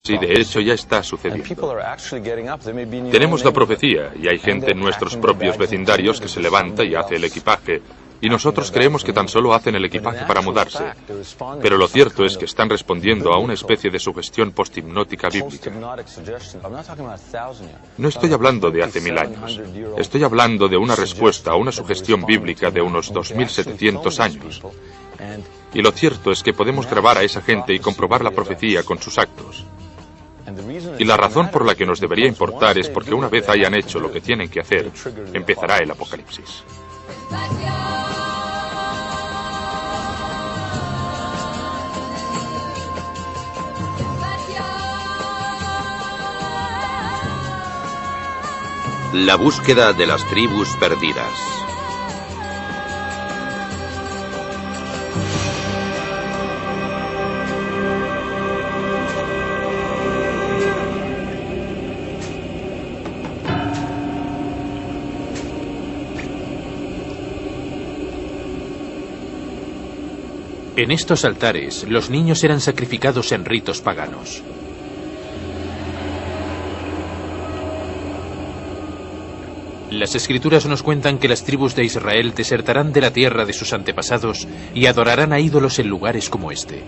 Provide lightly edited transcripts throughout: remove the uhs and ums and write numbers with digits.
Sí, de hecho ya está sucediendo. Tenemos la profecía y hay gente en nuestros propios vecindarios que se levanta y hace el equipaje. Y nosotros creemos que tan solo hacen el equipaje para mudarse. Pero lo cierto es que están respondiendo a una especie de sugestión posthipnótica bíblica. No estoy hablando de hace 1000 años. Estoy hablando de una respuesta a una sugestión bíblica de unos 2700 años. Y lo cierto es que podemos grabar a esa gente y comprobar la profecía con sus actos. Y la razón por la que nos debería importar es porque una vez hayan hecho lo que tienen que hacer, empezará el apocalipsis. La búsqueda de las tribus perdidas. En estos altares, los niños eran sacrificados en ritos paganos. Las escrituras nos cuentan que las tribus de Israel desertarán de la tierra de sus antepasados y adorarán a ídolos en lugares como este.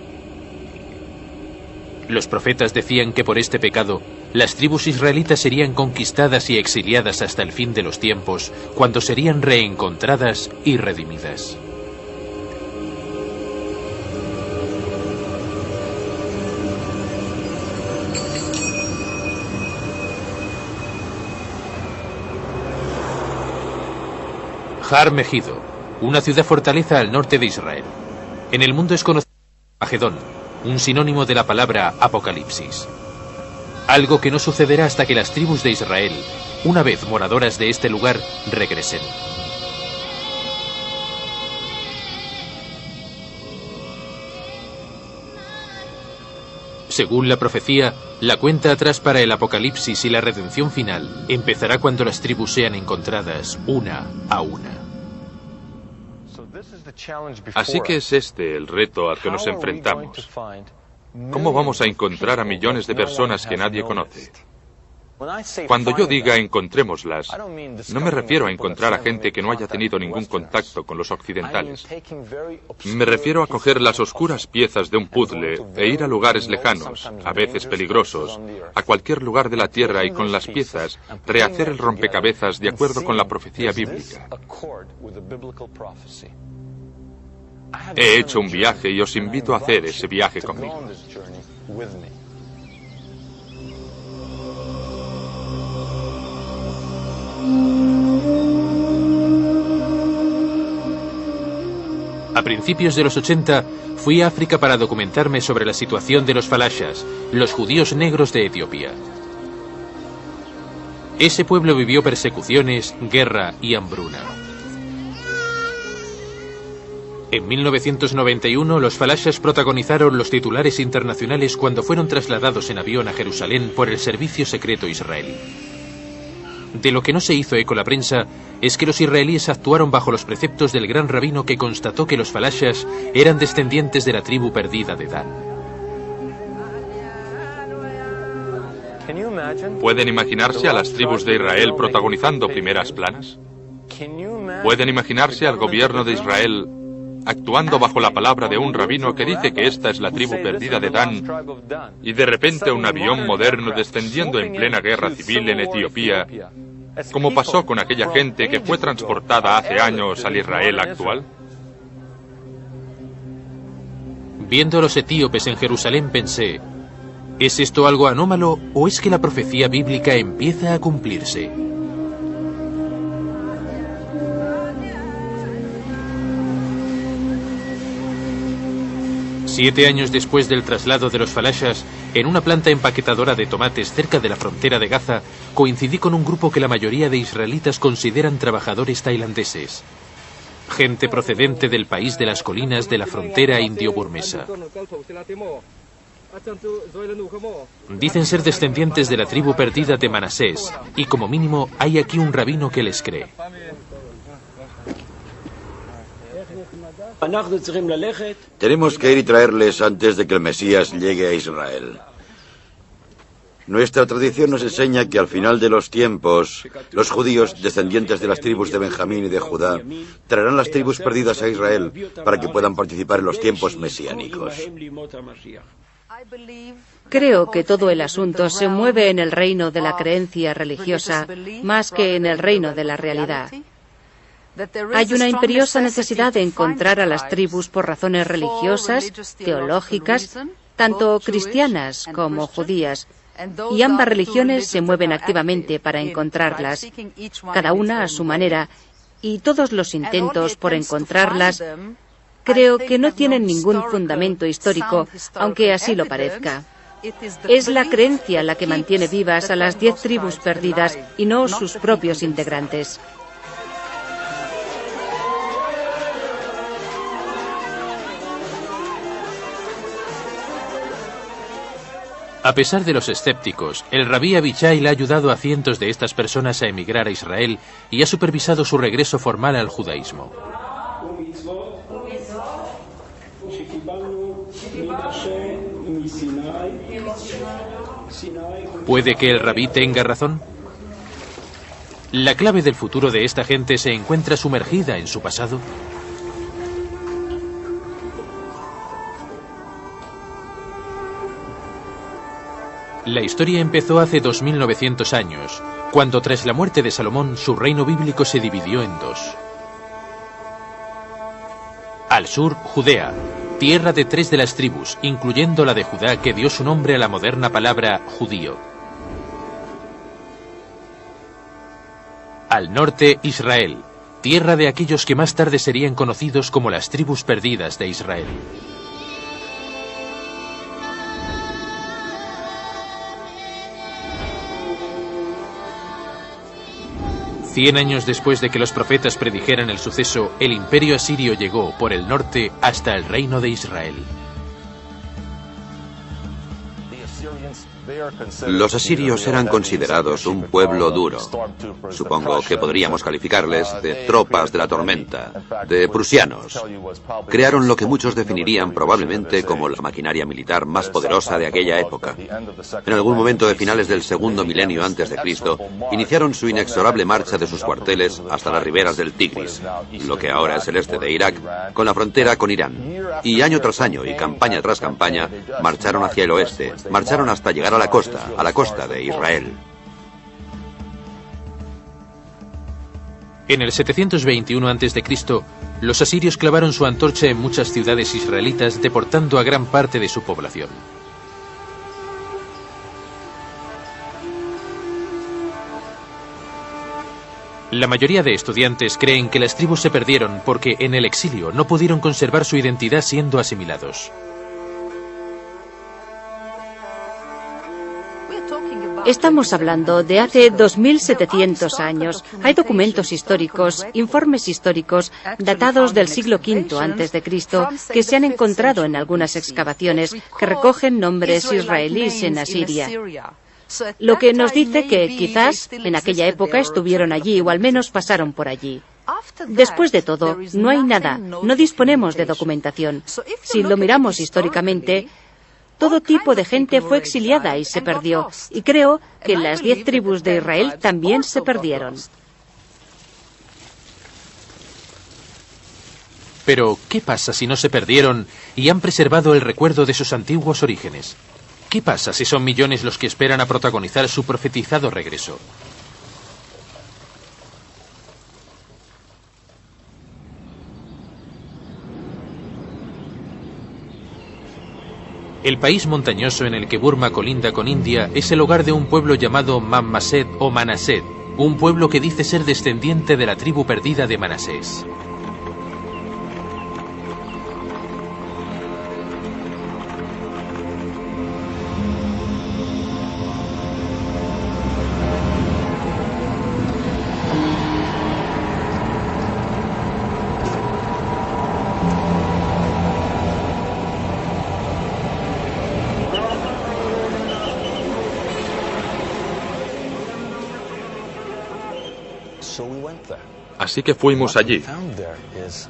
Los profetas decían que por este pecado, las tribus israelitas serían conquistadas y exiliadas hasta el fin de los tiempos, cuando serían reencontradas y redimidas. Har Megiddo, una ciudad fortaleza al norte de Israel. En el mundo es conocido como Magedón, un sinónimo de la palabra Apocalipsis. Algo que no sucederá hasta que las tribus de Israel, una vez moradoras de este lugar, regresen. Según la profecía, la cuenta atrás para el apocalipsis y la redención final empezará cuando las tribus sean encontradas una a una. Así que es este el reto al que nos enfrentamos. ¿Cómo vamos a encontrar a millones de personas que nadie conoce? Cuando yo diga encontrémoslas, no me refiero a encontrar a gente que no haya tenido ningún contacto con los occidentales. Me refiero a coger las oscuras piezas de un puzzle e ir a lugares lejanos, a veces peligrosos, a cualquier lugar de la Tierra y con las piezas rehacer el rompecabezas de acuerdo con la profecía bíblica. He hecho un viaje y os invito a hacer ese viaje conmigo. A principios de los 80, fui a África para documentarme sobre la situación de los falashas, los judíos negros de Etiopía. Ese pueblo vivió persecuciones, guerra y hambruna. En 1991, los falashas protagonizaron los titulares internacionales cuando fueron trasladados en avión a Jerusalén por el servicio secreto israelí. De lo que no se hizo eco la prensa es que los israelíes actuaron bajo los preceptos del gran rabino que constató que los falashas eran descendientes de la tribu perdida de Dan. ¿Pueden imaginarse a las tribus de Israel protagonizando primeras planas? ¿Pueden imaginarse al gobierno de Israel actuando bajo la palabra de un rabino que dice que esta es la tribu perdida de Dan, y de repente un avión moderno descendiendo en plena guerra civil en Etiopía, como pasó con aquella gente que fue transportada hace años al Israel actual? Viendo a los etíopes en Jerusalén pensé, ¿es esto algo anómalo o es que la profecía bíblica empieza a cumplirse? Siete años después del traslado de los falashas, en una planta empaquetadora de tomates cerca de la frontera de Gaza, coincidí con un grupo que la mayoría de israelitas consideran trabajadores tailandeses. Gente procedente del país de las colinas de la frontera indio-burmesa. Dicen ser descendientes de la tribu perdida de Manasés, y como mínimo hay aquí un rabino que les cree. Tenemos que ir y traerles antes de que el Mesías llegue a Israel. Nuestra tradición nos enseña que al final de los tiempos, los judíos, descendientes de las tribus de Benjamín y de Judá, traerán las tribus perdidas a Israel para que puedan participar en los tiempos mesiánicos. Creo que todo el asunto se mueve en el reino de la creencia religiosa más que en el reino de la realidad. Hay una imperiosa necesidad de encontrar a las tribus por razones religiosas, teológicas, tanto cristianas como judías, y ambas religiones se mueven activamente para encontrarlas, cada una a su manera, y todos los intentos por encontrarlas creo que no tienen ningún fundamento histórico, aunque así lo parezca. Es la creencia la que mantiene vivas a las 10 tribus perdidas y no sus propios integrantes. A pesar de los escépticos, el rabí Abichai ha ayudado a cientos de estas personas a emigrar a Israel y ha supervisado su regreso formal al judaísmo. ¿Puede que el rabí tenga razón? ¿La clave del futuro de esta gente se encuentra sumergida en su pasado? La historia empezó hace 2900 años, cuando tras la muerte de Salomón su reino bíblico se dividió en dos. Al sur, Judea, tierra de 3 de las tribus, incluyendo la de Judá que dio su nombre a la moderna palabra judío. Al norte, Israel, tierra de aquellos que más tarde serían conocidos como las tribus perdidas de Israel. Cien años después de que los profetas predijeran el suceso, el imperio asirio llegó por el norte hasta el reino de Israel. Los asirios eran considerados un pueblo duro. Supongo que podríamos calificarles de tropas de la tormenta, de prusianos. Crearon lo que muchos definirían probablemente como la maquinaria militar más poderosa de aquella época. En algún momento de finales del segundo milenio antes de Cristo, iniciaron su inexorable marcha de sus cuarteles hasta las riberas del Tigris, lo que ahora es el este de Irak, con la frontera con Irán. Y año tras año y campaña tras campaña, marcharon hacia el oeste, marcharon hasta llegar a la costa de Israel. En el 721 a.C., los asirios clavaron su antorcha en muchas ciudades israelitas, deportando a gran parte de su población. La mayoría de estudiantes creen que las tribus se perdieron porque en el exilio no pudieron conservar su identidad siendo asimilados. Estamos hablando de hace 2700 años. Hay documentos históricos, informes históricos datados del siglo V a.C. que se han encontrado en algunas excavaciones que recogen nombres israelíes en Asiria. Lo que nos dice que quizás en aquella época estuvieron allí o al menos pasaron por allí. Después de todo, no hay nada, no disponemos de documentación. Si lo miramos históricamente, todo tipo de gente fue exiliada y se perdió, y creo que las 10 tribus de Israel también se perdieron. Pero, ¿qué pasa si no se perdieron y han preservado el recuerdo de sus antiguos orígenes? ¿Qué pasa si son millones los que esperan a protagonizar su profetizado regreso? El país montañoso en el que Burma colinda con India es el hogar de un pueblo llamado Mammaset o Manaset, un pueblo que dice ser descendiente de la tribu perdida de Manasés. Así que fuimos allí,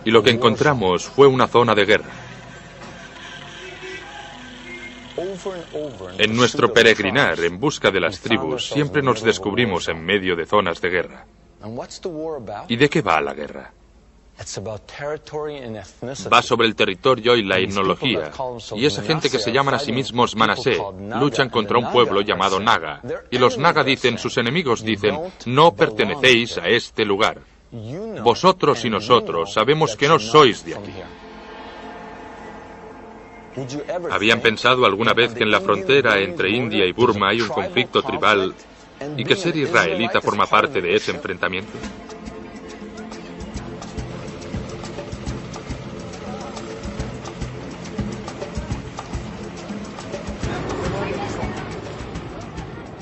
y lo que encontramos fue una zona de guerra. En nuestro peregrinar en busca de las tribus, siempre nos descubrimos en medio de zonas de guerra. ¿Y de qué va la guerra? Va sobre el territorio y la etnología. Y esa gente que se llaman a sí mismos Manasé luchan contra un pueblo llamado Naga. Y los Naga dicen, sus enemigos dicen, no pertenecéis a este lugar. Vosotros y nosotros sabemos que no sois de aquí. ¿Habían pensado alguna vez que en la frontera entre India y Burma hay un conflicto tribal y que ser israelita forma parte de ese enfrentamiento?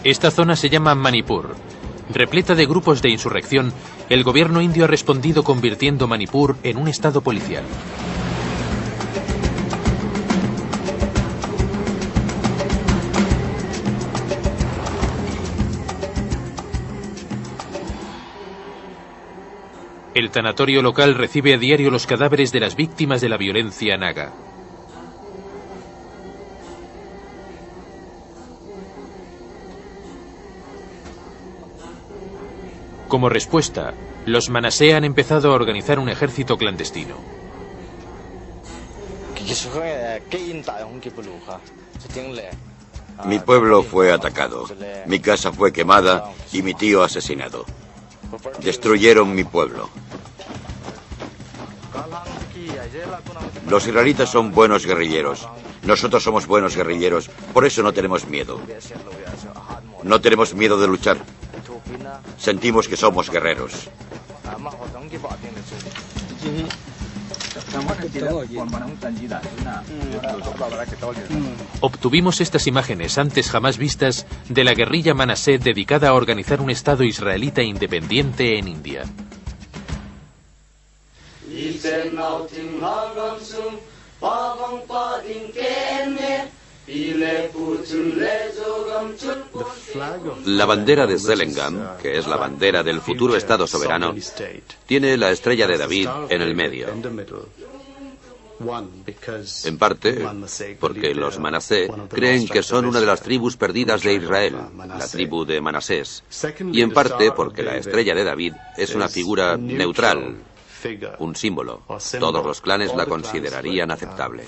Esta zona se llama Manipur. Repleta de grupos de insurrección, el gobierno indio ha respondido convirtiendo Manipur en un estado policial. El tanatorio local recibe a diario los cadáveres de las víctimas de la violencia naga. Como respuesta, los Manasé han empezado a organizar un ejército clandestino. Mi pueblo fue atacado, mi casa fue quemada y mi tío asesinado. Destruyeron mi pueblo. Los israelitas son buenos guerrilleros. Nosotros somos buenos guerrilleros, por eso no tenemos miedo. No tenemos miedo de luchar. Sentimos que somos guerreros. Obtuvimos estas imágenes antes jamás vistas de la guerrilla Manasé dedicada a organizar un estado israelita independiente en India. La bandera de Zelengam, que es la bandera del futuro Estado soberano, tiene la estrella de David en el medio. En parte porque los Manasé creen que son una de las tribus perdidas de Israel, la tribu de Manasés, y en parte porque la estrella de David es una figura neutral, un símbolo. Todos los clanes la considerarían aceptable.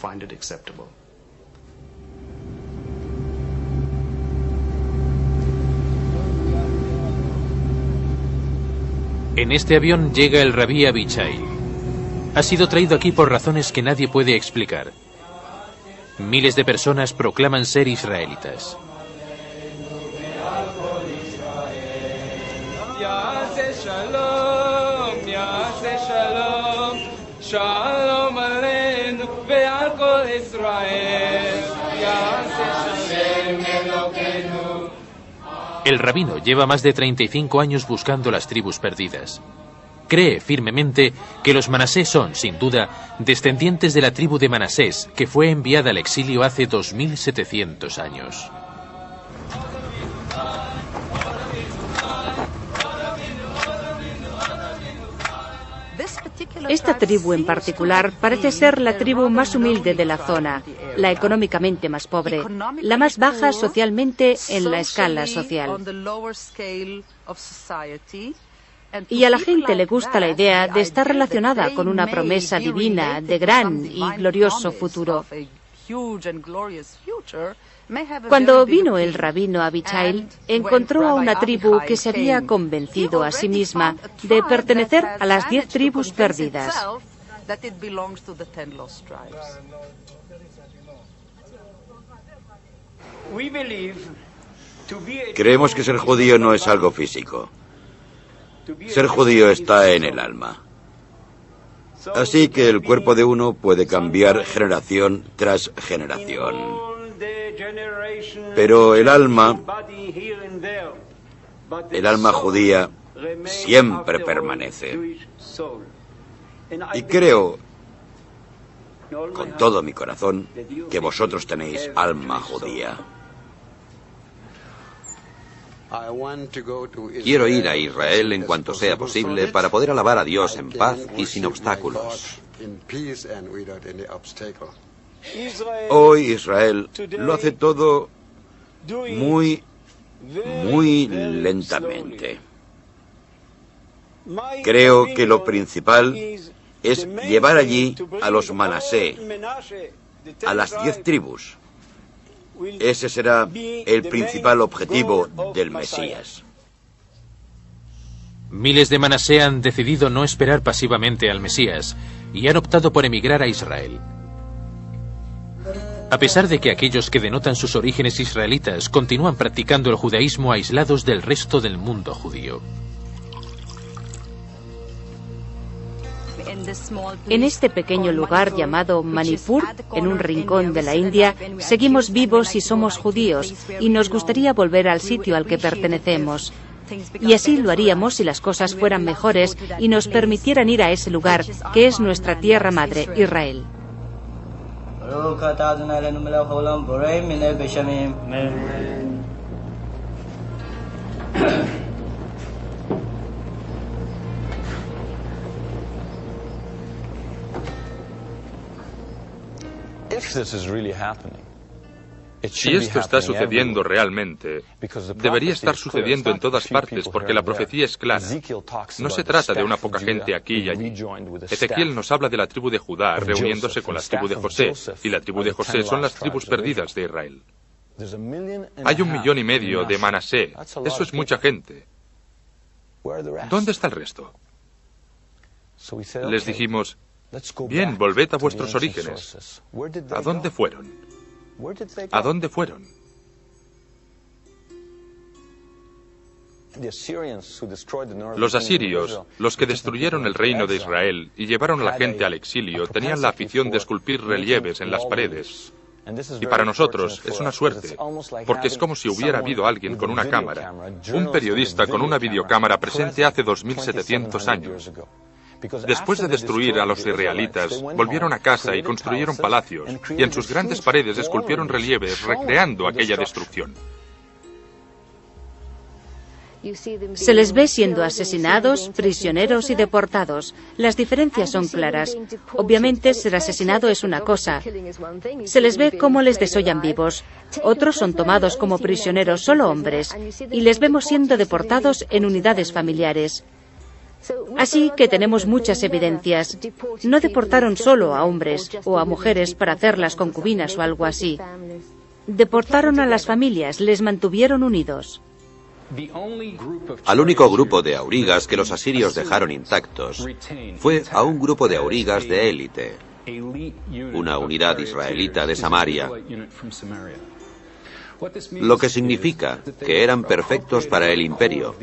En este avión llega el rabí Abichai. Ha sido traído aquí por razones que nadie puede explicar. Miles de personas proclaman ser israelitas. El rabino lleva más de 35 años buscando las tribus perdidas. Cree firmemente que los Manasé son, sin duda, descendientes de la tribu de Manasés, que fue enviada al exilio hace 2700 años. Esta tribu en particular parece ser la tribu más humilde de la zona, la económicamente más pobre, la más baja socialmente en la escala social. Y a la gente le gusta la idea de estar relacionada con una promesa divina de gran y glorioso futuro. Cuando vino el rabino Abichai, encontró a una tribu que se había convencido a sí misma de pertenecer a las 10 tribus perdidas. Creemos que ser judío no es algo físico. Ser judío está en el alma. Así que el cuerpo de uno puede cambiar generación tras generación. Pero el alma judía siempre permanece. Y creo, con todo mi corazón, que vosotros tenéis alma judía. Quiero ir a Israel en cuanto sea posible para poder alabar a Dios en paz y sin obstáculos. Hoy Israel lo hace todo muy lentamente. Creo que lo principal es llevar allí a los Manasé, a las 10 tribus. Ese será el principal objetivo del Mesías. Miles de Manasé han decidido no esperar pasivamente al Mesías y han optado por emigrar a Israel. A pesar de que aquellos que denotan sus orígenes israelitas continúan practicando el judaísmo aislados del resto del mundo judío. En este pequeño lugar llamado Manipur, en un rincón de la India, seguimos vivos y somos judíos, y nos gustaría volver al sitio al que pertenecemos. Y así lo haríamos si las cosas fueran mejores y nos permitieran ir a ese lugar, que es nuestra tierra madre, Israel. Si esto está sucediendo realmente, debería estar sucediendo en todas partes porque la profecía es clara. No se trata de una poca gente aquí y allí. Ezequiel nos habla de la tribu de Judá reuniéndose con la tribu de José, y la tribu de José son las tribus perdidas de Israel. Hay 1,5 millones de Manasé. Eso es mucha gente. ¿Dónde está el resto? Les dijimos, bien, volved a vuestros orígenes. ¿A dónde fueron? ¿A dónde fueron? Los asirios, los que destruyeron el reino de Israel y llevaron a la gente al exilio, tenían la afición de esculpir relieves en las paredes. Y para nosotros es una suerte, porque es como si hubiera habido alguien con una cámara, un periodista con una videocámara presente hace 2700 años. Después de destruir a los israelitas, volvieron a casa y construyeron palacios, y en sus grandes paredes esculpieron relieves recreando aquella destrucción. Se les ve siendo asesinados, prisioneros y deportados. Las diferencias son claras. Obviamente, ser asesinado es una cosa. Se les ve cómo les desollan vivos. Otros son tomados como prisioneros, solo hombres, y les vemos siendo deportados en unidades familiares. Así que tenemos muchas evidencias. No deportaron solo a hombres o a mujeres para hacerlas concubinas o algo así. Deportaron a las familias, les mantuvieron unidos. Al único grupo de aurigas que los asirios dejaron intactos fue a un grupo de aurigas de élite, una unidad israelita de Samaria, lo que significa que eran perfectos para el imperio,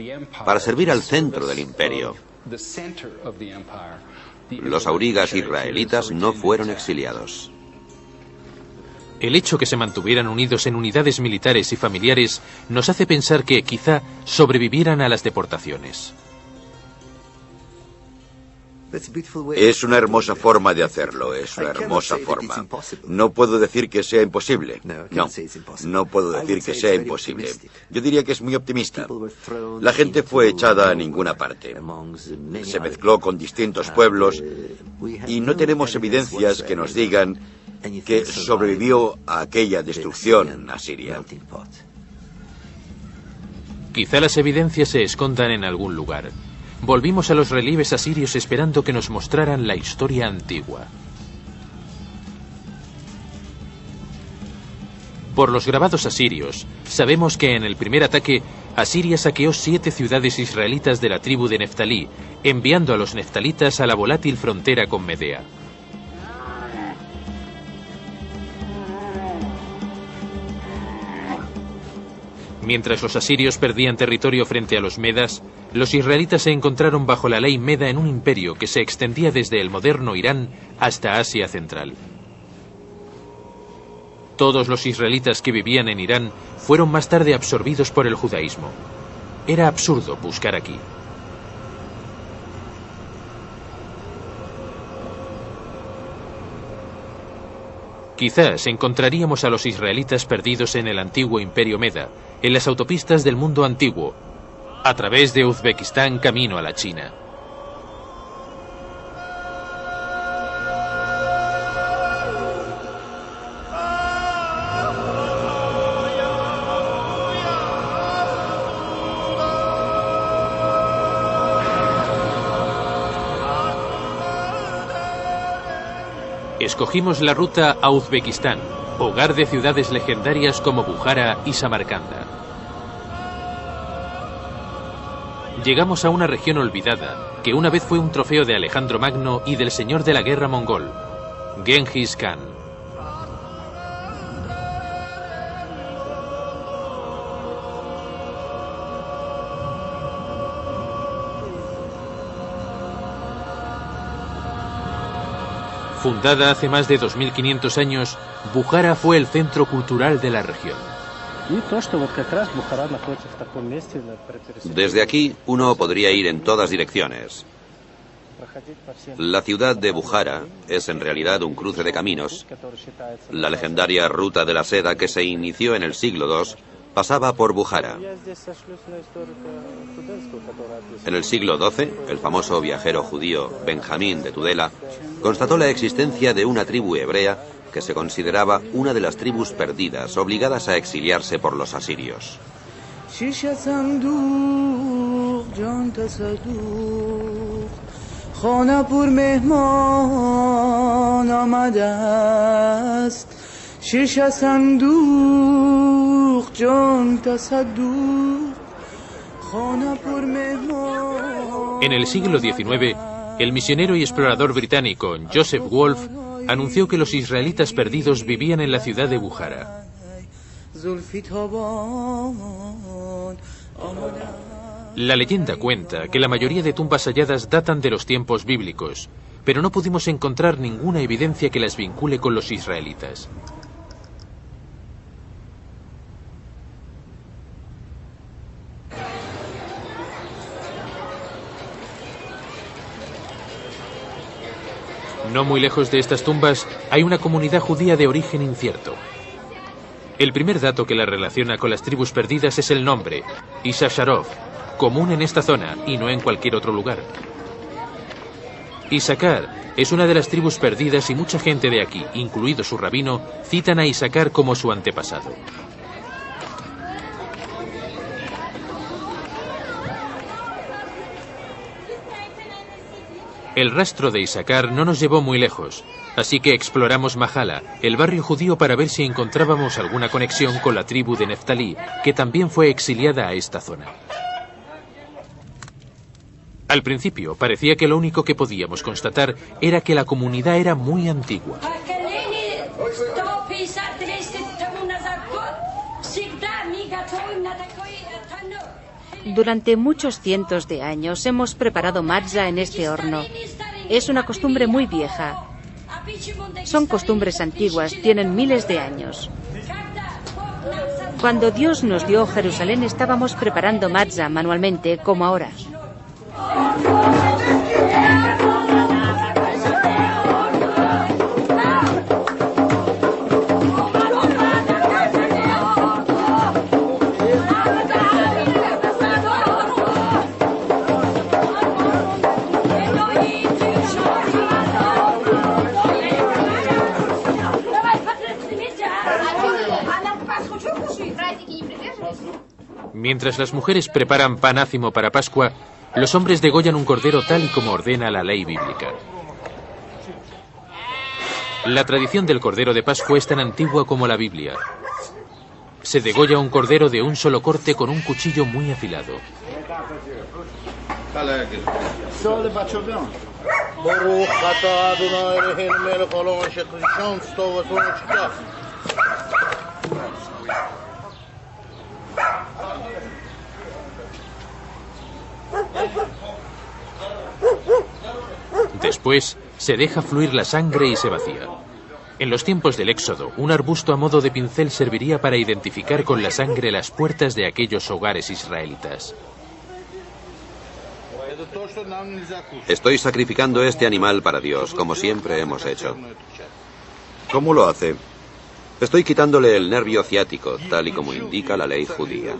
para servir al centro del imperio. Los aurigas israelitas no fueron exiliados. El hecho que se mantuvieran unidos en unidades militares y familiares nos hace pensar que quizá sobrevivieran a las deportaciones. Es una hermosa forma de hacerlo, es una hermosa forma. No puedo decir que sea imposible. No puedo decir que sea imposible. Yo diría que es muy optimista. La gente fue echada a ninguna parte. Se mezcló con distintos pueblos y no tenemos evidencias que nos digan que sobrevivió a aquella destrucción asiria. Quizá las evidencias se escondan en algún lugar. Volvimos a los relieves asirios esperando que nos mostraran la historia antigua. Por los grabados asirios, sabemos que en el primer ataque, Asiria saqueó 7 ciudades israelitas de la tribu de Neftalí, enviando a los neftalitas a la volátil frontera con Medea. Mientras los asirios perdían territorio frente a los medas, los israelitas se encontraron bajo la ley meda en un imperio que se extendía desde el moderno Irán hasta Asia Central. Todos los israelitas que vivían en Irán fueron más tarde absorbidos por el judaísmo. Era absurdo buscar aquí. Quizás encontraríamos a los israelitas perdidos en el antiguo imperio Meda, en las autopistas del mundo antiguo, a través de Uzbekistán camino a la China. Escogimos la ruta a Uzbekistán, hogar de ciudades legendarias como Bukhara y Samarcanda. Llegamos a una región olvidada, que una vez fue un trofeo de Alejandro Magno y del señor de la guerra mongol, Genghis Khan. Fundada hace más de 2500 años, Bukhara fue el centro cultural de la región. Desde aquí uno podría ir en todas direcciones. La ciudad de Bukhara es en realidad un cruce de caminos. La legendaria ruta de la seda que se inició en el siglo II pasaba por Bukhara. En el siglo XII, el famoso viajero judío Benjamín de Tudela constató la existencia de una tribu hebrea que se consideraba una de las tribus perdidas, obligadas a exiliarse por los asirios. En el siglo XIX, el misionero y explorador británico Joseph Wolfe anunció que los israelitas perdidos vivían en la ciudad de Bukhara. La leyenda cuenta que la mayoría de tumbas halladas datan de los tiempos bíblicos, pero no pudimos encontrar ninguna evidencia que las vincule con los israelitas. No muy lejos de estas tumbas hay una comunidad judía de origen incierto. El primer dato que la relaciona con las tribus perdidas es el nombre, Issacharov, común en esta zona y no en cualquier otro lugar. Issacar es una de las tribus perdidas y mucha gente de aquí, incluido su rabino, citan a Issacar como su antepasado. El rastro de Issacar no nos llevó muy lejos, así que exploramos Mahala, el barrio judío, para ver si encontrábamos alguna conexión con la tribu de Neftalí, que también fue exiliada a esta zona. Al principio parecía que lo único que podíamos constatar era que la comunidad era muy antigua. Durante muchos cientos de años hemos preparado matza en este horno. Es una costumbre muy vieja. Son costumbres antiguas, tienen miles de años. Cuando Dios nos dio Jerusalén estábamos preparando matza manualmente, como ahora. Mientras las mujeres preparan pan ácimo para Pascua, los hombres degollan un cordero tal y como ordena la ley bíblica. La tradición del cordero de Pascua es tan antigua como la Biblia. Se degolla un cordero de un solo corte con un cuchillo muy afilado. Después se deja fluir la sangre y se vacía. En los tiempos del Éxodo, un arbusto a modo de pincel serviría para identificar con la sangre las puertas de aquellos hogares israelitas. Estoy sacrificando este animal para Dios, como siempre hemos hecho. ¿Cómo lo hace? Estoy quitándole el nervio ciático, tal y como indica la ley judía.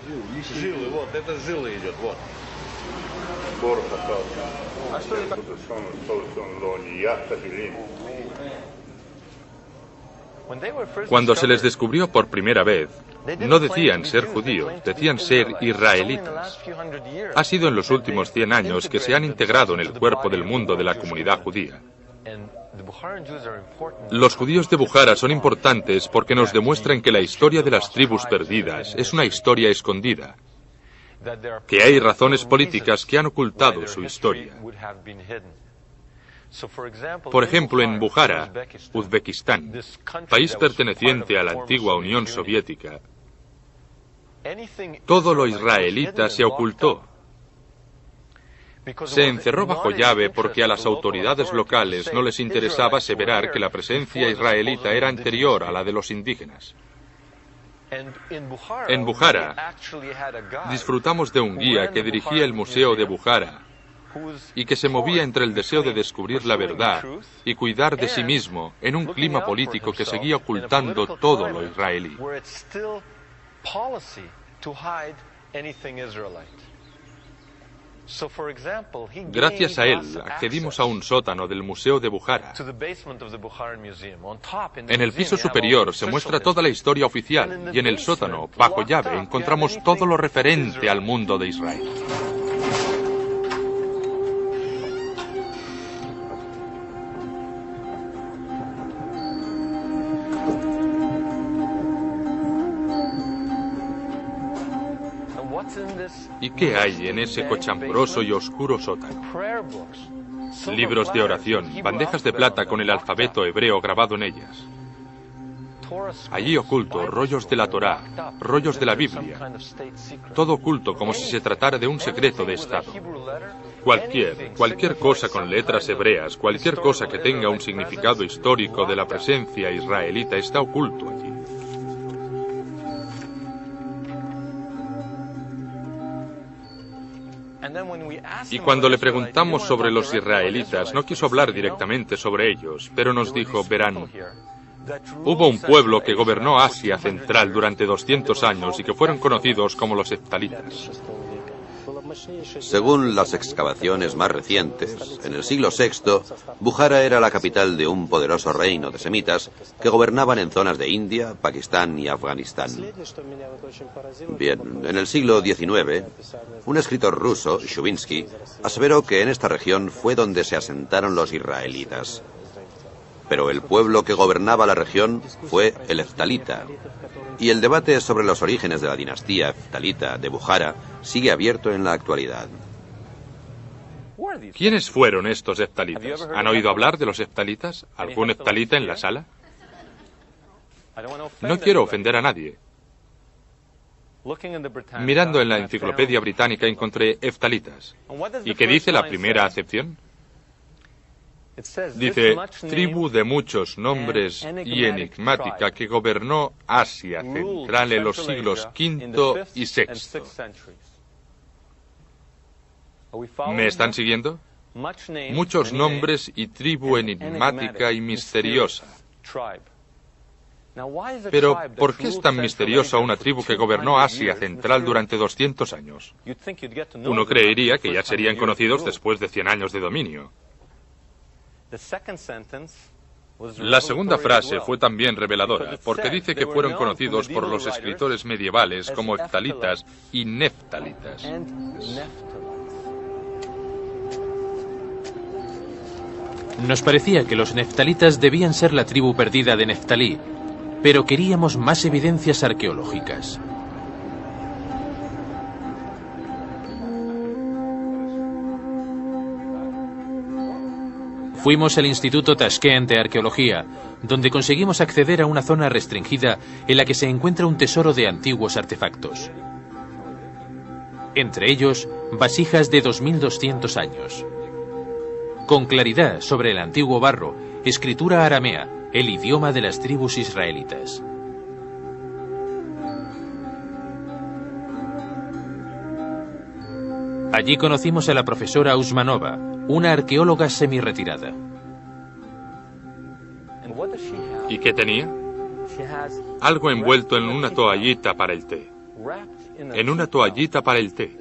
Cuando se les descubrió por primera vez, no decían ser judíos, decían ser israelitas. Ha sido en los últimos 100 años que se han integrado en el cuerpo del mundo de la comunidad judía. Los judíos de Bukhara son importantes porque nos demuestran que la historia de las tribus perdidas es una historia escondida, que hay razones políticas que han ocultado su historia. Por ejemplo, en Bukhara, Uzbekistán, país perteneciente a la antigua Unión Soviética, todo lo israelita se ocultó. Se encerró bajo llave porque a las autoridades locales no les interesaba aseverar que la presencia israelita era anterior a la de los indígenas. En Bukhara, disfrutamos de un guía que dirigía el Museo de Bukhara y que se movía entre el deseo de descubrir la verdad y cuidar de sí mismo en un clima político que seguía ocultando todo lo israelí. Gracias a él, accedimos a un sótano del Museo de Bukhara. En el piso superior se muestra toda la historia oficial y en el sótano, bajo llave, encontramos todo lo referente al mundo de Israel. ¿Y qué hay en ese cochambroso y oscuro sótano? Libros de oración, bandejas de plata con el alfabeto hebreo grabado en ellas. Allí oculto, rollos de la Torá, rollos de la Biblia. Todo oculto como si se tratara de un secreto de Estado. Cualquier cosa con letras hebreas, cualquier cosa que tenga un significado histórico de la presencia israelita está oculto allí. Y cuando le preguntamos sobre los israelitas, no quiso hablar directamente sobre ellos, pero nos dijo, verán, hubo un pueblo que gobernó Asia Central durante 200 años y que fueron conocidos como los heftalitas. Según las excavaciones más recientes, en el siglo VI, Bukhara era la capital de un poderoso reino de semitas que gobernaban en zonas de India, Pakistán y Afganistán. Bien, en el siglo XIX, un escritor ruso, Shubinsky, aseveró que en esta región fue donde se asentaron los israelitas. Pero el pueblo que gobernaba la región fue el heftalita. Y el debate sobre los orígenes de la dinastía heftalita de Bukhara sigue abierto en la actualidad. ¿Quiénes fueron estos heftalitas? ¿Han oído hablar de los heftalitas? ¿Algún heftalita en la sala? No quiero ofender a nadie. Mirando en la enciclopedia británica encontré heftalitas. ¿Y qué dice la primera acepción? Dice, tribu de muchos nombres y enigmática que gobernó Asia Central en los siglos V y VI. ¿Me están siguiendo? Muchos nombres y tribu enigmática y misteriosa. Pero, ¿por qué es tan misteriosa una tribu que gobernó Asia Central durante 200 años? Uno creería que ya serían conocidos después de 100 años de dominio. La segunda frase fue también reveladora, porque dice que fueron conocidos por los escritores medievales como heftalitas y neftalitas. Nos parecía que los neftalitas debían ser la tribu perdida de Neftalí, pero queríamos más evidencias arqueológicas. Fuimos al Instituto Tashkent de Arqueología, donde conseguimos acceder a una zona restringida en la que se encuentra un tesoro de antiguos artefactos. Entre ellos, vasijas de 2200 años. Con claridad sobre el antiguo barro, escritura aramea, el idioma de las tribus israelitas. Allí conocimos a la profesora Usmanova, una arqueóloga semi-retirada. ¿Y qué tenía? Algo envuelto en una toallita para el té. En una toallita para el té.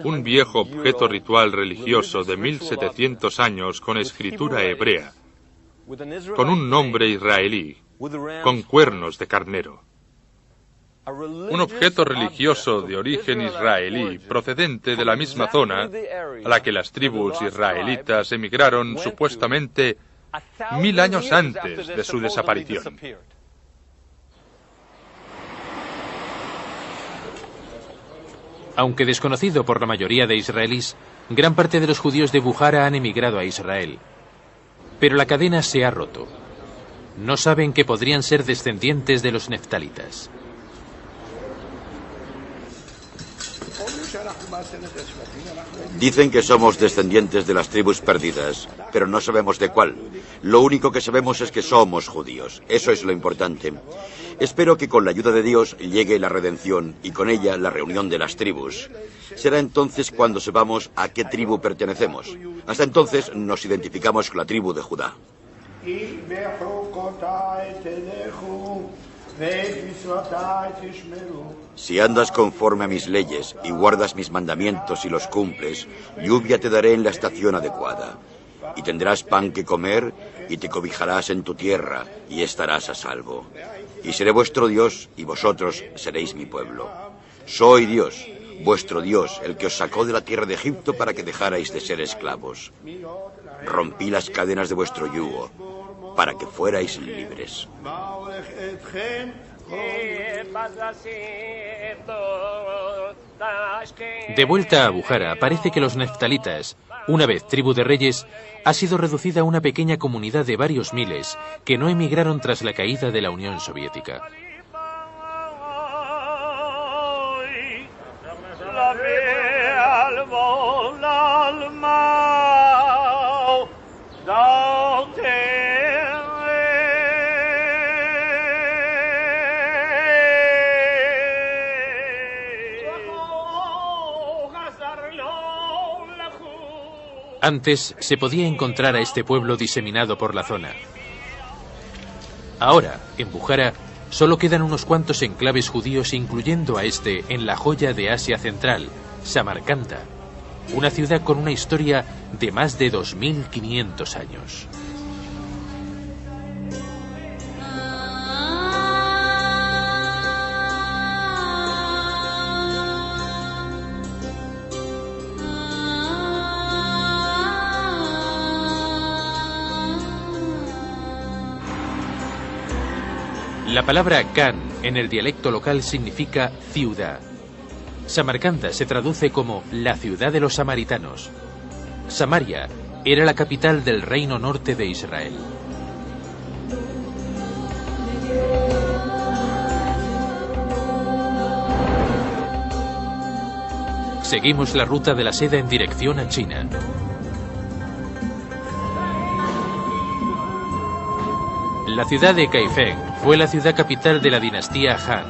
Un viejo objeto ritual religioso de 1700 años con escritura hebrea, con un nombre israelí, con cuernos de carnero. Un objeto religioso de origen israelí procedente de la misma zona a la que las tribus israelitas emigraron supuestamente 1000 años antes de su desaparición. Aunque desconocido por la mayoría de israelíes, gran parte de los judíos de Buhara han emigrado a Israel. Pero la cadena se ha roto. No saben que podrían ser descendientes de los neftalitas. Dicen que somos descendientes de las tribus perdidas, pero no sabemos de cuál. Lo único que sabemos es que somos judíos. Eso es lo importante. Espero que con la ayuda de Dios llegue la redención y con ella la reunión de las tribus. Será entonces cuando sepamos a qué tribu pertenecemos. Hasta entonces nos identificamos con la tribu de Judá. Si andas conforme a mis leyes y guardas mis mandamientos y los cumples, lluvia te daré en la estación adecuada. Y tendrás pan que comer y te cobijarás en tu tierra y estarás a salvo. Y seré vuestro Dios y vosotros seréis mi pueblo. Soy Dios, vuestro Dios, el que os sacó de la tierra de Egipto para que dejarais de ser esclavos. Rompí las cadenas de vuestro yugo para que fuerais libres. De vuelta a Buhara, parece que los neftalitas, una vez tribu de reyes, ha sido reducida a una pequeña comunidad de varios miles que no emigraron tras la caída de la Unión Soviética. Antes se podía encontrar a este pueblo diseminado por la zona. Ahora, en Buhara, solo quedan unos cuantos enclaves judíos, incluyendo a este en la joya de Asia Central, Samarcanda, una ciudad con una historia de más de 2500 años. La palabra Khan en el dialecto local significa ciudad. Samarcanda se traduce como la ciudad de los samaritanos. Samaria era la capital del reino norte de Israel. Seguimos la ruta de la seda en dirección a China. La ciudad de Kaifeng fue la ciudad capital de la dinastía Han.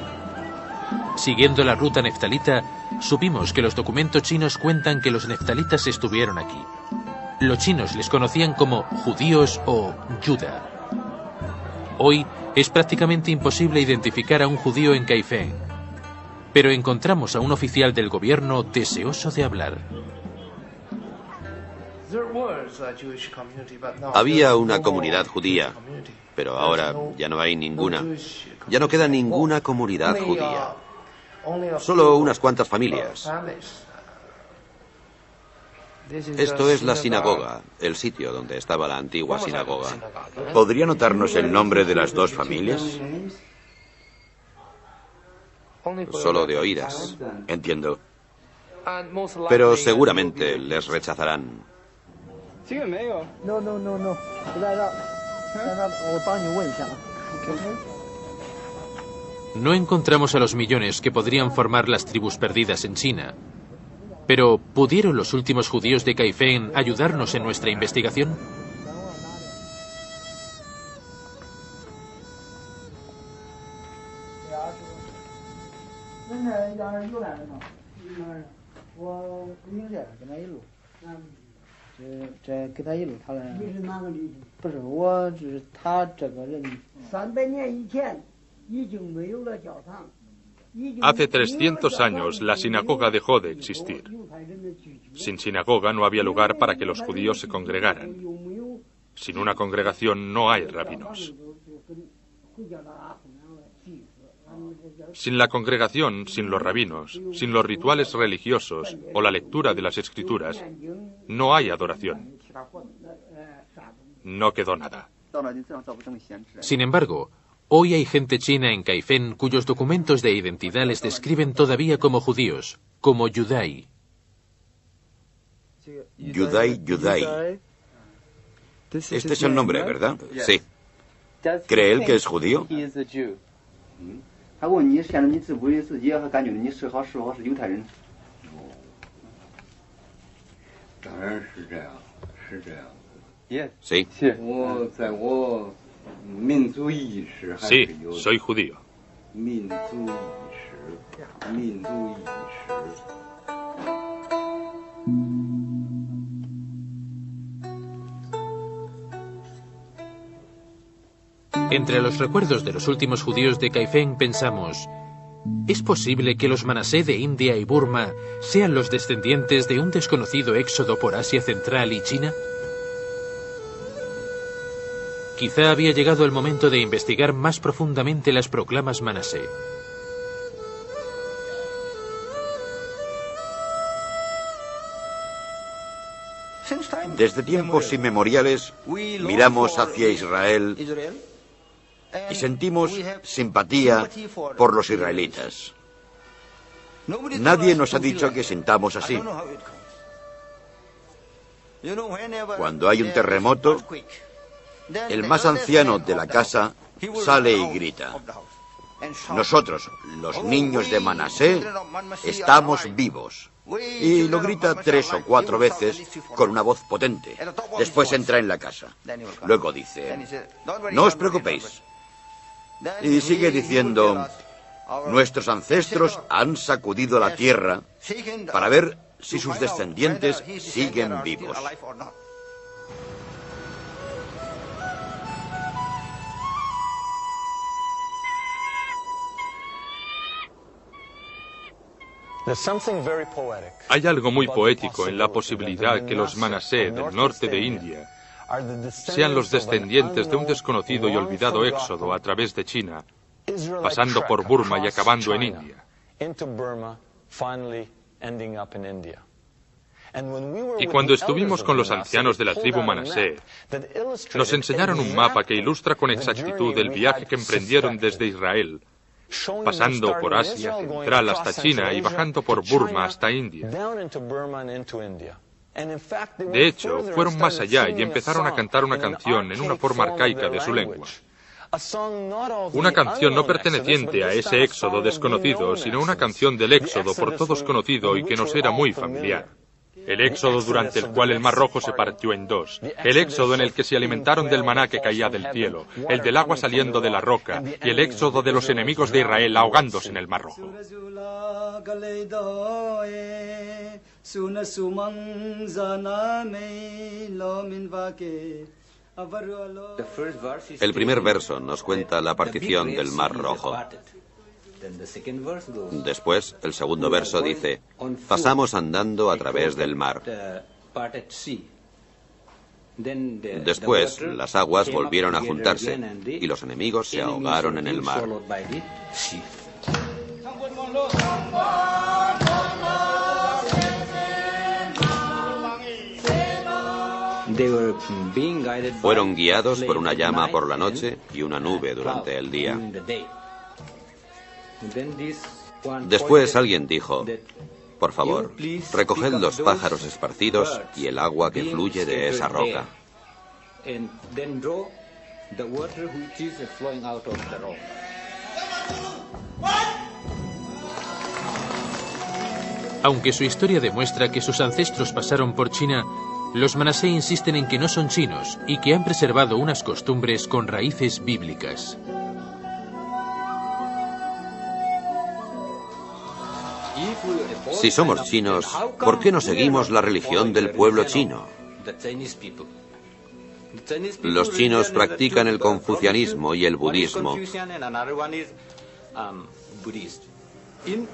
Siguiendo la ruta neftalita, supimos que los documentos chinos cuentan que los neftalitas estuvieron aquí. Los chinos les conocían como judíos o Yuda. Hoy es prácticamente imposible identificar a un judío en Kaifeng, pero encontramos a un oficial del gobierno deseoso de hablar. Había una comunidad judía, pero ahora ya no hay ninguna. Ya no queda ninguna comunidad judía. Solo unas cuantas familias. Esto es la sinagoga, el sitio donde estaba la antigua sinagoga. ¿Podría anotarnos el nombre de las dos familias? Solo de oídas. Entiendo. Pero seguramente les rechazarán. No encontramos a los millones que podrían formar las tribus perdidas en China. Pero, ¿pudieron los últimos judíos de Kaifeng ayudarnos en nuestra investigación? Hace 300 años la sinagoga dejó de existir. Sin sinagoga no había lugar para que los judíos se congregaran. Sin una congregación no hay rabinos. Sin la congregación, sin los rabinos, sin los rituales religiosos o la lectura de las escrituras, no hay adoración. no quedó nada. Sin embargo, hoy hay gente china en Kaifeng cuyos documentos de identidad les describen todavía como judíos, como Yudai. Yudai. Este es el nombre, ¿verdad? Sí. ¿Cree él que es judío? Sí. Sí, soy judío. Entre los recuerdos de los últimos judíos de Kaifeng pensamos, ¿es posible que los Manasé de India y Burma sean los descendientes de un desconocido éxodo por Asia Central y China? Quizá había llegado el momento de investigar más profundamente las proclamas Manasé. Desde tiempos inmemoriales miramos hacia Israel y sentimos simpatía por los israelitas. Nadie nos ha dicho que sintamos así. Cuando hay un terremoto, el más anciano de la casa sale y grita: nosotros, los niños de Manasé, estamos vivos. Y lo grita 3 o 4 veces con una voz potente. Después entra en la casa. Luego dice: no os preocupéis. Y sigue diciendo: nuestros ancestros han sacudido la tierra para ver si sus descendientes siguen vivos. Hay algo muy poético en la posibilidad que los Manasé del norte de India sean los descendientes de un desconocido y olvidado éxodo a través de China, pasando por Burma y acabando en India. Y cuando estuvimos con los ancianos de la tribu Manasé, nos enseñaron un mapa que ilustra con exactitud el viaje que emprendieron desde Israel, pasando por Asia Central hasta China y bajando por Burma hasta India. De hecho, fueron más allá y empezaron a cantar una canción en una forma arcaica de su lengua. Una canción no perteneciente a ese éxodo desconocido, sino una canción del éxodo por todos conocido y que nos era muy familiar. El éxodo durante el cual el Mar Rojo se partió en dos. El éxodo en el que se alimentaron del maná que caía del cielo. El del agua saliendo de la roca. Y el éxodo de los enemigos de Israel ahogándose en el Mar Rojo. El primer verso nos cuenta la partición del Mar Rojo. Después, el segundo verso dice: pasamos andando a través del mar. Después, las aguas volvieron a juntarse y los enemigos se ahogaron en el mar. Fueron guiados por una llama por la noche y una nube durante el día. Después alguien dijo: por favor, recoged los pájaros esparcidos y el agua que fluye de esa roca. Aunque su historia demuestra que sus ancestros pasaron por China, los Manasé insisten en que no son chinos y que han preservado unas costumbres con raíces bíblicas. Si somos chinos, ¿por qué no seguimos la religión del pueblo chino? Los chinos practican el confucianismo y el budismo.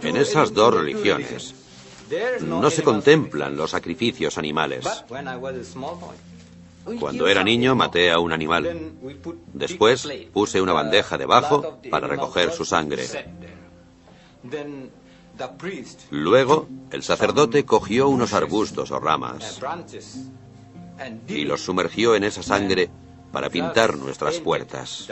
En esas dos religiones no se contemplan los sacrificios animales. Cuando era niño maté a un animal. Después puse una bandeja debajo para recoger su sangre. Luego, el sacerdote cogió unos arbustos o ramas y los sumergió en esa sangre para pintar nuestras puertas.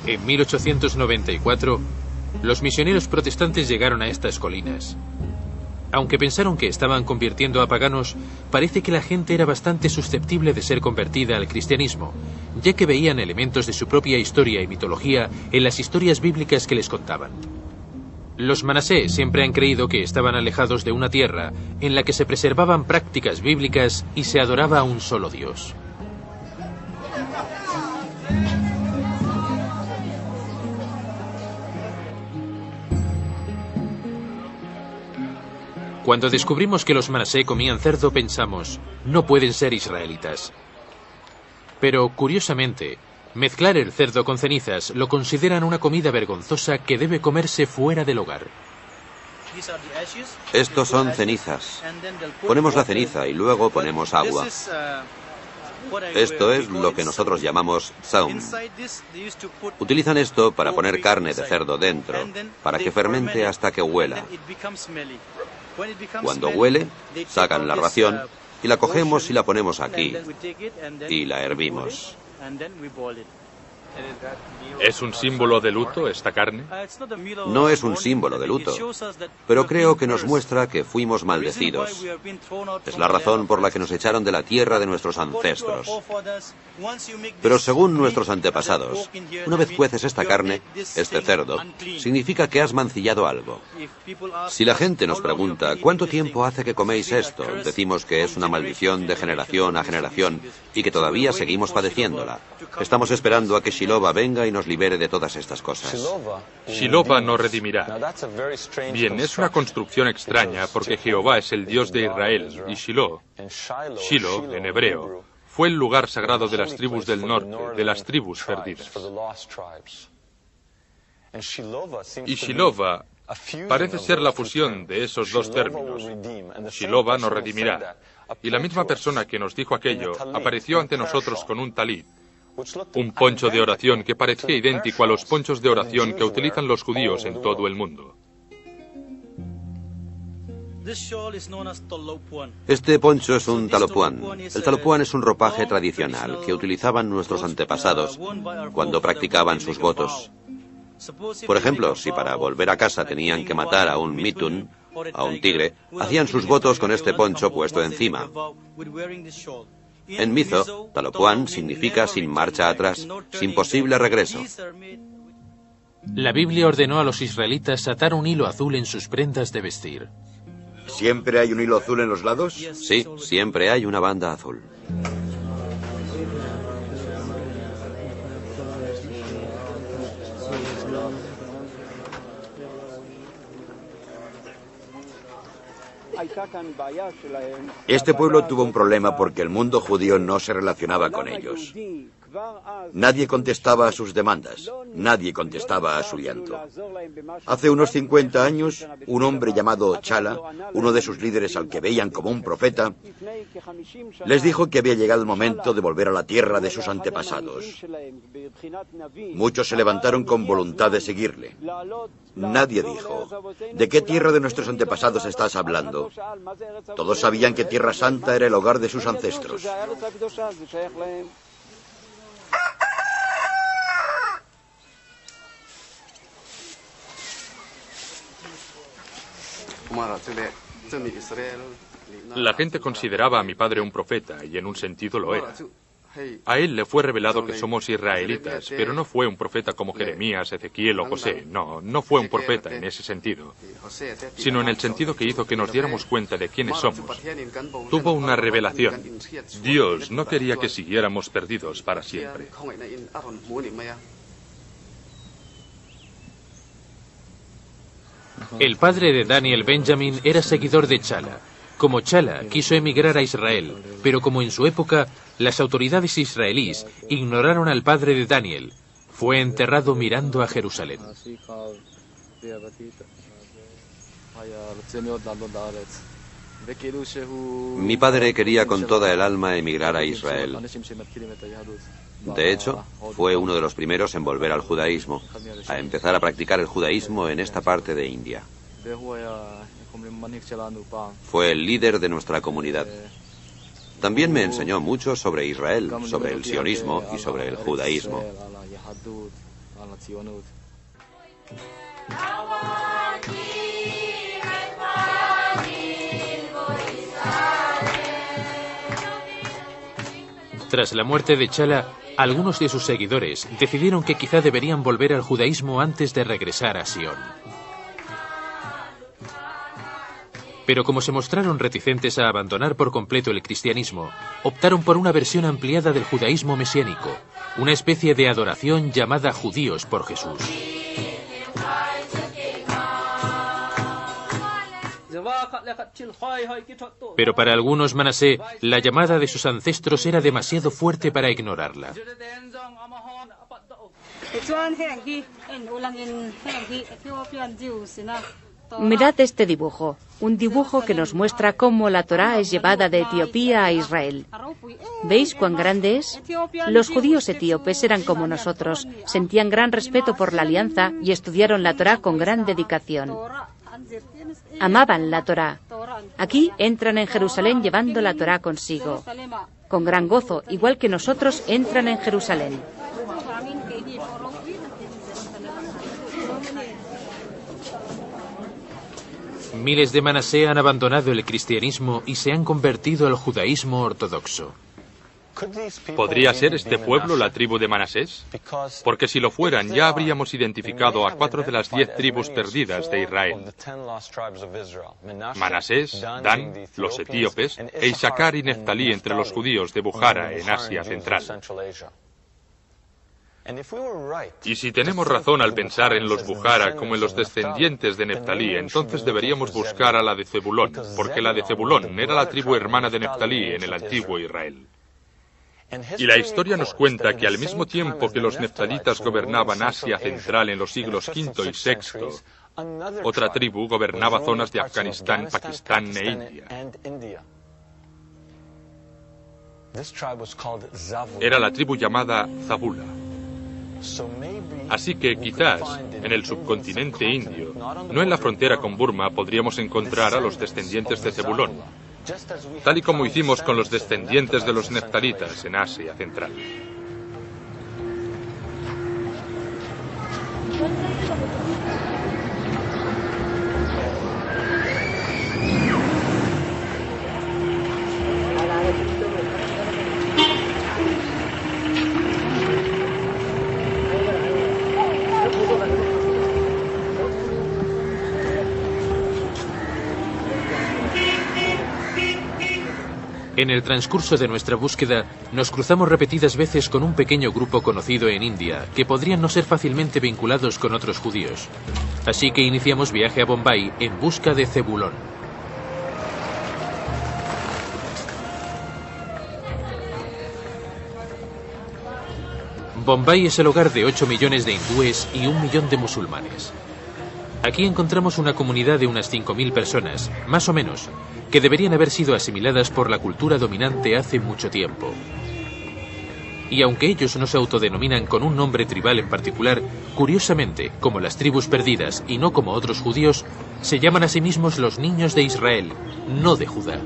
En 1894, los misioneros protestantes llegaron a estas colinas. Aunque pensaron que estaban convirtiendo a paganos, parece que la gente era bastante susceptible de ser convertida al cristianismo, ya que veían elementos de su propia historia y mitología en las historias bíblicas que les contaban. Los manasé siempre han creído que estaban alejados de una tierra en la que se preservaban prácticas bíblicas y se adoraba a un solo Dios. Cuando descubrimos que los manasé comían cerdo, pensamos, no pueden ser israelitas. Pero, curiosamente, mezclar el cerdo con cenizas lo consideran una comida vergonzosa que debe comerse fuera del hogar. Estos son cenizas. Ponemos la ceniza y luego ponemos agua. Esto es lo que nosotros llamamos saum. Utilizan esto para poner carne de cerdo dentro, para que fermente hasta que huela. Cuando huele, sacan la ración y la cogemos y la ponemos aquí y la hervimos. ¿Es un símbolo de luto esta carne? No es un símbolo de luto, pero creo que nos muestra que fuimos maldecidos. Es la razón por la que nos echaron de la tierra de nuestros ancestros. Pero según nuestros antepasados, una vez cueces esta carne, este cerdo, significa que has mancillado algo. Si la gente nos pregunta, ¿cuánto tiempo hace que coméis esto?, decimos que es una maldición de generación a generación y que todavía seguimos padeciéndola. Estamos esperando a que Shiloh venga y nos libere de todas estas cosas. Shiloh nos redimirá. Bien, es una construcción extraña porque Jehová es el Dios de Israel y Shiloh, en hebreo, fue el lugar sagrado de las tribus del norte, de las tribus perdidas. Y Shiloh parece ser la fusión de esos dos términos. Shiloh nos redimirá. Y la misma persona que nos dijo aquello apareció ante nosotros con un talit, un poncho de oración que parecía idéntico a los ponchos de oración que utilizan los judíos en todo el mundo. Este poncho es un talopuán. El talopuán es un ropaje tradicional que utilizaban nuestros antepasados cuando practicaban sus votos. Por ejemplo, si para volver a casa tenían que matar a un mitun, a un tigre, hacían sus votos con este poncho puesto encima. En mizo, talopuán significa sin marcha atrás, sin posible regreso. La Biblia ordenó a los israelitas atar un hilo azul en sus prendas de vestir. ¿Siempre hay un hilo azul en los lados? Sí, siempre hay una banda azul. Este pueblo tuvo un problema porque el mundo judío no se relacionaba con ellos. Nadie contestaba a sus demandas, nadie contestaba a su llanto. Hace unos 50 años, un hombre llamado Chala, uno de sus líderes al que veían como un profeta, les dijo que había llegado el momento de volver a la tierra de sus antepasados. Muchos se levantaron con voluntad de seguirle. Nadie dijo, ¿de qué tierra de nuestros antepasados estás hablando? Todos sabían que Tierra Santa era el hogar de sus ancestros. La gente consideraba a mi padre un profeta, y en un sentido lo era. A él le fue revelado que somos israelitas, pero no fue un profeta como Jeremías, Ezequiel o José. No fue un profeta en ese sentido, sino en el sentido que hizo que nos diéramos cuenta de quiénes somos. Tuvo una revelación. Dios no quería que siguiéramos perdidos para siempre. El padre de Daniel Benjamin era seguidor de Chala. Como Chala quiso emigrar a Israel, pero como en su época las autoridades israelíes ignoraron al padre de Daniel, fue enterrado mirando a Jerusalén. Mi padre quería con toda el alma emigrar a Israel. De hecho, fue uno de los primeros en volver al judaísmo, a empezar a practicar el judaísmo en esta parte de India. Fue el líder de nuestra comunidad. También me enseñó mucho sobre Israel, sobre el sionismo y sobre el judaísmo. Tras la muerte de Chala, algunos de sus seguidores decidieron que quizá deberían volver al judaísmo antes de regresar a Sion. Pero como se mostraron reticentes a abandonar por completo el cristianismo, optaron por una versión ampliada del judaísmo mesiánico, una especie de adoración llamada judíos por Jesús. Pero para algunos Manasé, la llamada de sus ancestros era demasiado fuerte para ignorarla. Mirad este dibujo, un dibujo que nos muestra cómo la Torá es llevada de Etiopía a Israel. ¿Veis cuán grande es? Los judíos etíopes eran como nosotros, sentían gran respeto por la alianza y estudiaron la Torá con gran dedicación. Amaban la Torá. Aquí entran en Jerusalén llevando la Torá consigo. Con gran gozo, igual que nosotros, entran en Jerusalén. Miles de Manasé han abandonado el cristianismo y se han convertido al judaísmo ortodoxo. ¿Podría ser este pueblo la tribu de Manasés? Porque si lo fueran, ya habríamos identificado a 4 de las 10 tribus perdidas de Israel. Manasés, Dan, los etíopes, e Isaacar y Neftalí entre los judíos de Bujara, en Asia Central. Y si tenemos razón al pensar en los Bujara como en los descendientes de Neftalí, entonces deberíamos buscar a la de Zebulón, porque la de Zebulón era la tribu hermana de Neftalí en el antiguo Israel. Y la historia nos cuenta que al mismo tiempo que los neftalitas gobernaban Asia Central en los siglos V y VI, otra tribu gobernaba zonas de Afganistán, Pakistán e India. Era la tribu llamada Zabula. Así que quizás en el subcontinente indio, no en la frontera con Burma, podríamos encontrar a los descendientes de Zebulón, tal y como hicimos con los descendientes de los neftalitas en Asia Central. En el transcurso de nuestra búsqueda, nos cruzamos repetidas veces con un pequeño grupo conocido en India, que podrían no ser fácilmente vinculados con otros judíos. Así que iniciamos viaje a Bombay en busca de Zebulón. Bombay es el hogar de 8 millones de hindúes y 1 millón de musulmanes. Aquí encontramos una comunidad de unas 5.000 personas, más o menos, que deberían haber sido asimiladas por la cultura dominante hace mucho tiempo. Y aunque ellos no se autodenominan con un nombre tribal en particular, curiosamente, como las tribus perdidas y no como otros judíos, se llaman a sí mismos los niños de Israel, no de Judá.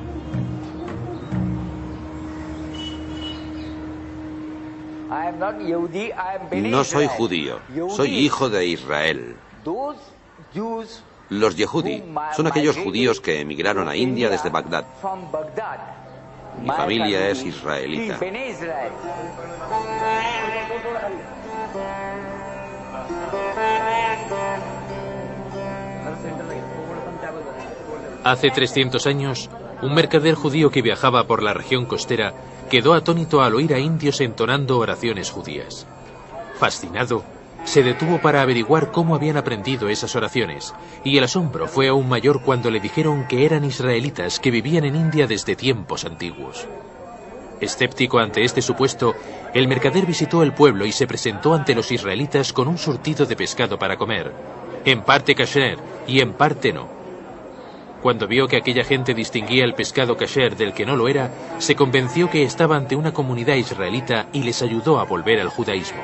No soy judío, soy hijo de Israel. Los Yehudi son aquellos judíos que emigraron a India desde Bagdad. Mi familia es israelita. Hace 300 años, un mercader judío que viajaba por la región costera quedó atónito al oír a indios entonando oraciones judías. Fascinado, se detuvo para averiguar cómo habían aprendido esas oraciones, y el asombro fue aún mayor cuando le dijeron que eran israelitas que vivían en India desde tiempos antiguos. Escéptico ante este supuesto, el mercader visitó el pueblo y se presentó ante los israelitas con un surtido de pescado para comer, en parte kasher y en parte no. Cuando vio que aquella gente distinguía el pescado kasher del que no lo era, se convenció que estaba ante una comunidad israelita y les ayudó a volver al judaísmo.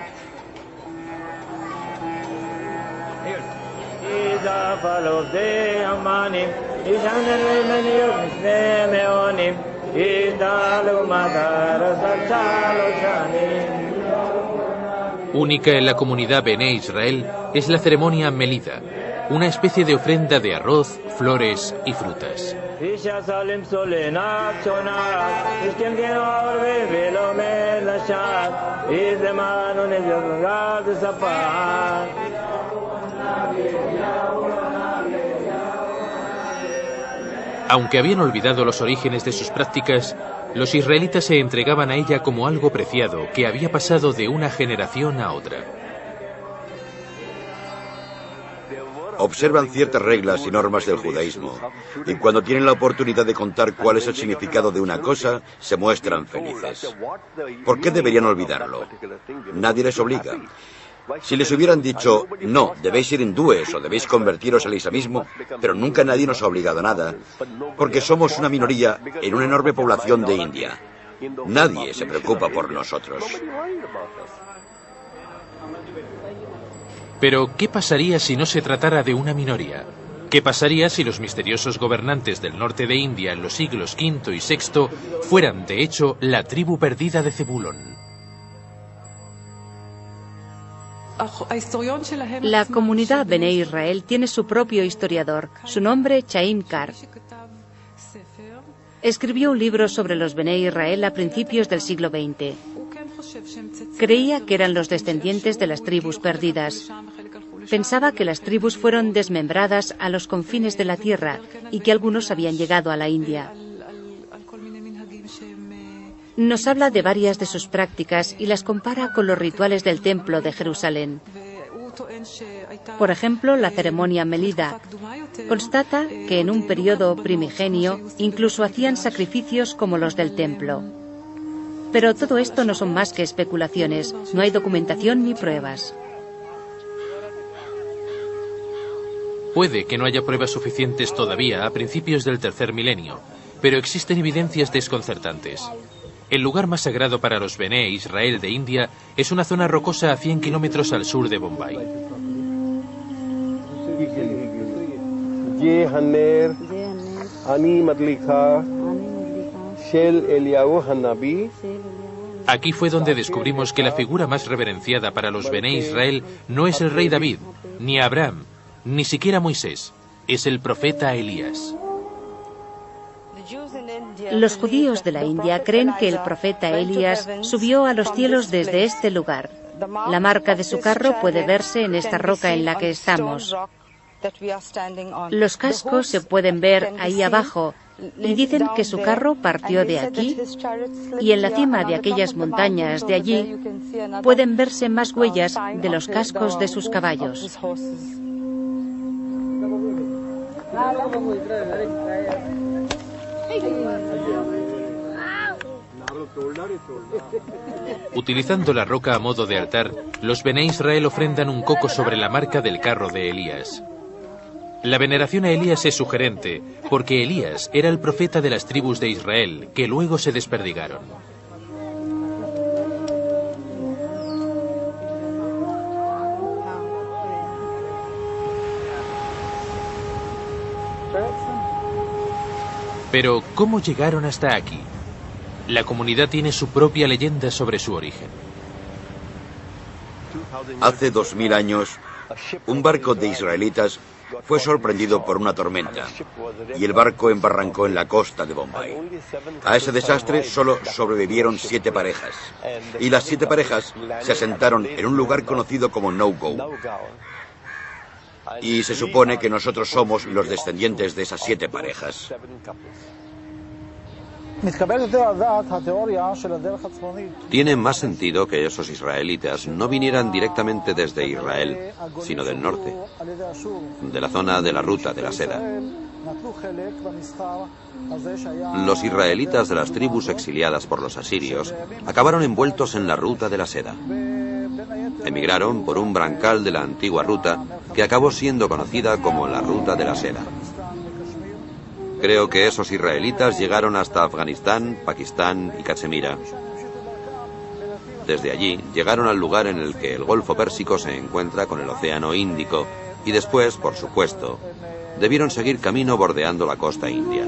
Única en la comunidad Bené Israel es la ceremonia Melida, una especie de ofrenda de arroz, flores y frutas. Aunque habían olvidado los orígenes de sus prácticas, los israelitas se entregaban a ella como algo preciado que había pasado de una generación a otra. Observan ciertas reglas y normas del judaísmo, y cuando tienen la oportunidad de contar cuál es el significado de una cosa, se muestran felices. ¿Por qué deberían olvidarlo? Nadie les obliga. Si les hubieran dicho, no, debéis ser hindúes o debéis convertiros al islamismo, pero nunca nadie nos ha obligado a nada, porque somos una minoría en una enorme población de India. Nadie se preocupa por nosotros. Pero, ¿qué pasaría si no se tratara de una minoría? ¿Qué pasaría si los misteriosos gobernantes del norte de India en los siglos V y VI fueran, de hecho, la tribu perdida de Zebulón? La comunidad Bené Israel tiene su propio historiador, su nombre Chaim Kar. Escribió un libro sobre los Bené Israel a principios del siglo XX. Creía que eran los descendientes de las tribus perdidas. Pensaba que las tribus fueron desmembradas a los confines de la tierra y que algunos habían llegado a la India. Nos habla de varias de sus prácticas y las compara con los rituales del Templo de Jerusalén. Por ejemplo, la ceremonia Melida. Constata que en un periodo primigenio incluso hacían sacrificios como los del templo. Pero todo esto no son más que especulaciones, no hay documentación ni pruebas. Puede que no haya pruebas suficientes todavía a principios del tercer milenio, pero existen evidencias desconcertantes. El lugar más sagrado para los Bené Israel de India es una zona rocosa a 100 kilómetros al sur de Bombay. Aquí fue donde descubrimos que la figura más reverenciada para los Bené Israel no es el rey David, ni Abraham, ni siquiera Moisés, es el profeta Elías. Los judíos de la India creen que el profeta Elías subió a los cielos desde este lugar. La marca de su carro puede verse en esta roca en la que estamos. Los cascos se pueden ver ahí abajo y dicen que su carro partió de aquí y en la cima de aquellas montañas de allí pueden verse más huellas de los cascos de sus caballos. Utilizando la roca a modo de altar, los Bené Israel ofrendan un coco sobre la marca del carro de Elías. La veneración a Elías es sugerente, porque Elías era el profeta de las tribus de Israel, que luego se desperdigaron. Pero, ¿cómo llegaron hasta aquí? La comunidad tiene su propia leyenda sobre su origen. Hace 2000 años, un barco de israelitas fue sorprendido por una tormenta y el barco embarrancó en la costa de Bombay. A ese desastre solo sobrevivieron 7 parejas y las 7 parejas se asentaron en un lugar conocido como No-Go. Y se supone que nosotros somos los descendientes de esas 7 parejas. Tiene más sentido que esos israelitas no vinieran directamente desde Israel, sino del norte, de la zona de la ruta de la seda. Los israelitas de las tribus exiliadas por los asirios acabaron envueltos en la ruta de la seda. Emigraron por un brancal de la antigua ruta que acabó siendo conocida como la ruta de la seda. Creo que esos israelitas llegaron hasta Afganistán, Pakistán y Cachemira. Desde allí llegaron al lugar en el que el Golfo Pérsico se encuentra con el Océano Índico y después, por supuesto, debieron seguir camino bordeando la costa india.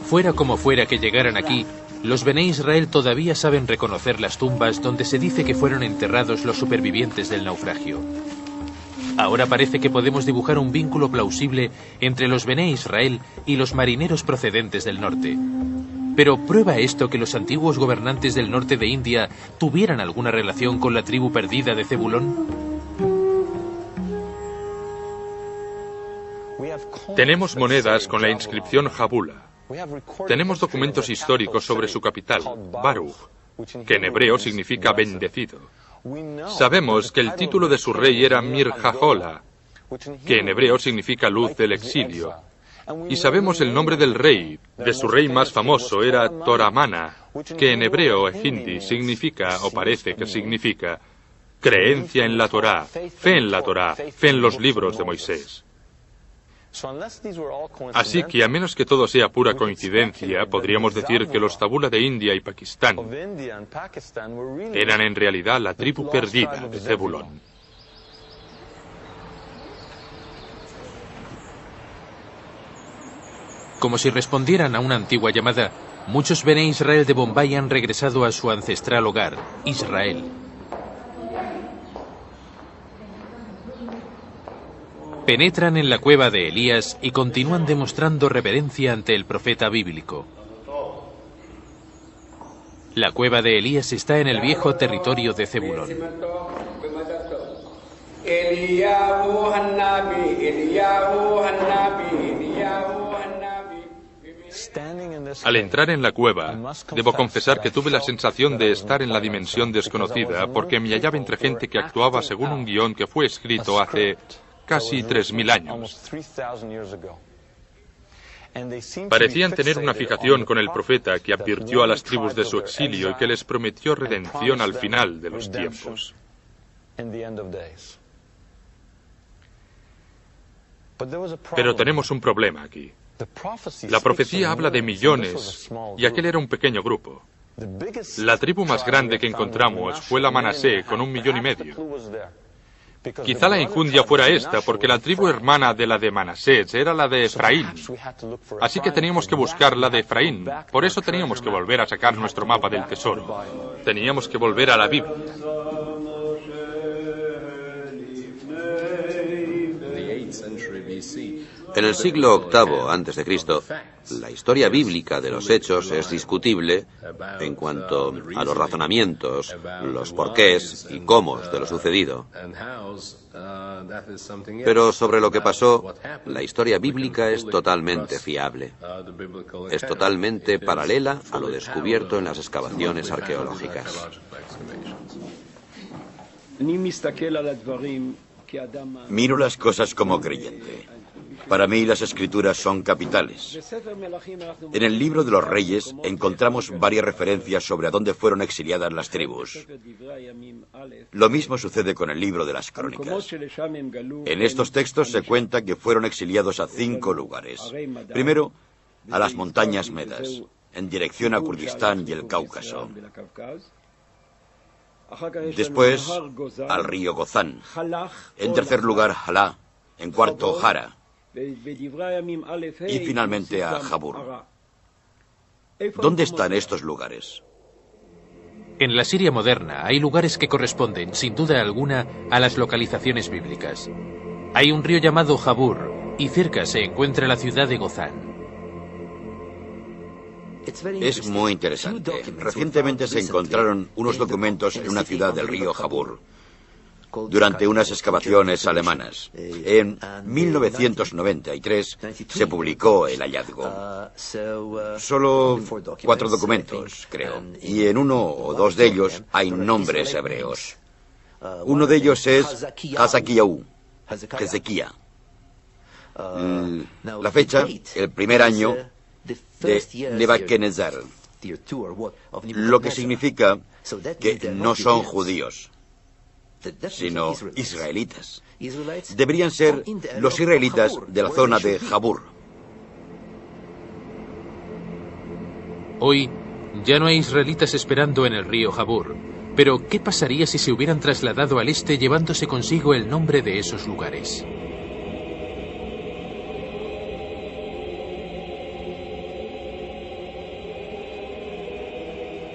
Fuera como fuera que llegaran aquí, los Bené Israel todavía saben reconocer las tumbas donde se dice que fueron enterrados los supervivientes del naufragio. Ahora parece que podemos dibujar un vínculo plausible entre los Bené Israel y los marineros procedentes del norte. Pero ¿prueba esto que los antiguos gobernantes del norte de India tuvieran alguna relación con la tribu perdida de Zebulón? Tenemos monedas con la inscripción Jabula. Tenemos documentos históricos sobre su capital, Baruch, que en hebreo significa bendecido. Sabemos que el título de su rey era Mir Jajola, que en hebreo significa luz del exilio. Y sabemos el nombre del rey, de su rey más famoso, era Toramana, que en hebreo e hindi significa, o parece que significa, creencia en la Torá, fe en la Torá, fe en los libros de Moisés. Así que, a menos que todo sea pura coincidencia, podríamos decir que los tabula de India y Pakistán eran en realidad la tribu perdida de Zebulón. Como si respondieran a una antigua llamada, muchos Bené Israel de Bombay han regresado a su ancestral hogar, Israel. Penetran en la cueva de Elías y continúan demostrando reverencia ante el profeta bíblico. La cueva de Elías está en el viejo territorio de Zebulón. Al entrar en la cueva, debo confesar que tuve la sensación de estar en la dimensión desconocida porque me hallaba entre gente que actuaba según un guión que fue escrito hace casi 3000 años. Parecían tener una fijación con el profeta que advirtió a las tribus de su exilio y que les prometió redención al final de los tiempos. Pero tenemos un problema aquí. La profecía habla de millones y aquel era un pequeño grupo. La tribu más grande que encontramos fue la Manasé con 1,5 millones. Quizá la injundia fuera esta, porque la tribu hermana de la de Manasés era la de Efraín. Así que teníamos que buscar la de Efraín. Por eso teníamos que volver a sacar nuestro mapa del tesoro. Teníamos que volver a la Biblia. En el siglo VIII a.C., la historia bíblica de los hechos es discutible en cuanto a los razonamientos, los porqués y cómo de lo sucedido. Pero sobre lo que pasó, la historia bíblica es totalmente fiable. Es totalmente paralela a lo descubierto en las excavaciones arqueológicas. Miro las cosas como creyente. Para mí las escrituras son capitales. En el libro de los Reyes encontramos varias referencias sobre a dónde fueron exiliadas las tribus. Lo mismo sucede con el libro de las Crónicas. En estos textos se cuenta que fueron exiliados a 5 lugares. Primero, a las montañas Medas, en dirección a Kurdistán y el Cáucaso. Después, al río Gozán. En tercer lugar, Halá. En cuarto, Jara. Y finalmente a Jabur. ¿Dónde están estos lugares? En la Siria moderna hay lugares que corresponden, sin duda alguna, a las localizaciones bíblicas. Hay un río llamado Jabur, y cerca se encuentra la ciudad de Gozán. Es muy interesante. Recientemente se encontraron unos documentos en una ciudad del río Jabur durante unas excavaciones alemanas. En 1993 se publicó el hallazgo. Solo 4 documentos, creo, y en 1 o 2 de ellos hay nombres hebreos. Uno de ellos es Hazakiyahu, Hezequía. La fecha, el primer año de Nebuchadnezzar, lo que significa que no son judíos. sino israelitas. Deberían ser los israelitas de la zona de Jabur. Hoy ya no hay israelitas esperando en el río Jabur. Pero, ¿qué pasaría si se hubieran trasladado al este llevándose consigo el nombre de esos lugares?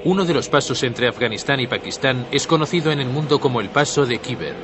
Uno de los pasos entre Afganistán y Pakistán es conocido en el mundo como el paso de Khyber.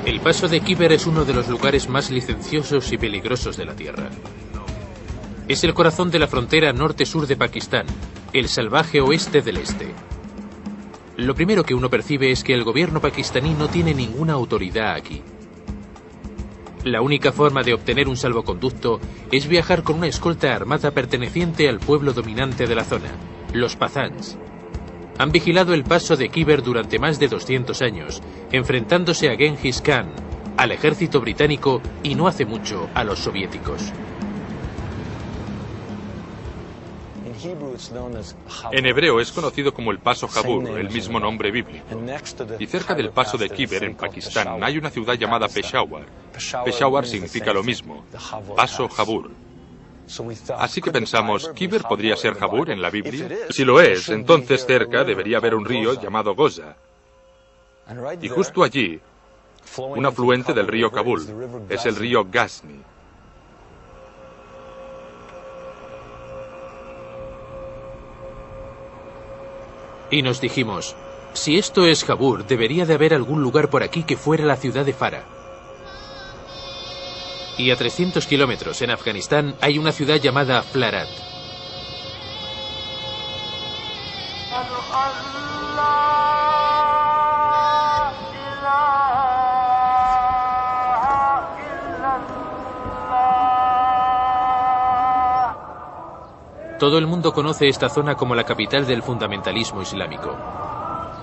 El paso de Khyber es uno de los lugares más licenciosos y peligrosos de la Tierra. Es el corazón de la frontera norte-sur de Pakistán, el salvaje oeste del este. Lo primero que uno percibe es que el gobierno pakistaní no tiene ninguna autoridad aquí. La única forma de obtener un salvoconducto es viajar con una escolta armada perteneciente al pueblo dominante de la zona, los Pathans. Han vigilado el paso de Khyber durante más de 200 años, enfrentándose a Genghis Khan, al ejército británico y no hace mucho a los soviéticos. En hebreo es conocido como el paso Jabur, el mismo nombre bíblico. Y cerca del paso de Khyber, en Pakistán, hay una ciudad llamada Peshawar. Peshawar significa lo mismo, paso Jabur. Así que pensamos, ¿Khyber podría ser Jabur en la Biblia? Si lo es, entonces cerca debería haber un río llamado Goza. Y justo allí, un afluente del río Kabul, es el río Ghazni. Y nos dijimos, si esto es Jabur, debería de haber algún lugar por aquí que fuera la ciudad de Farah. Y a 300 kilómetros en Afganistán hay una ciudad llamada Flarat. Todo el mundo conoce esta zona como la capital del fundamentalismo islámico.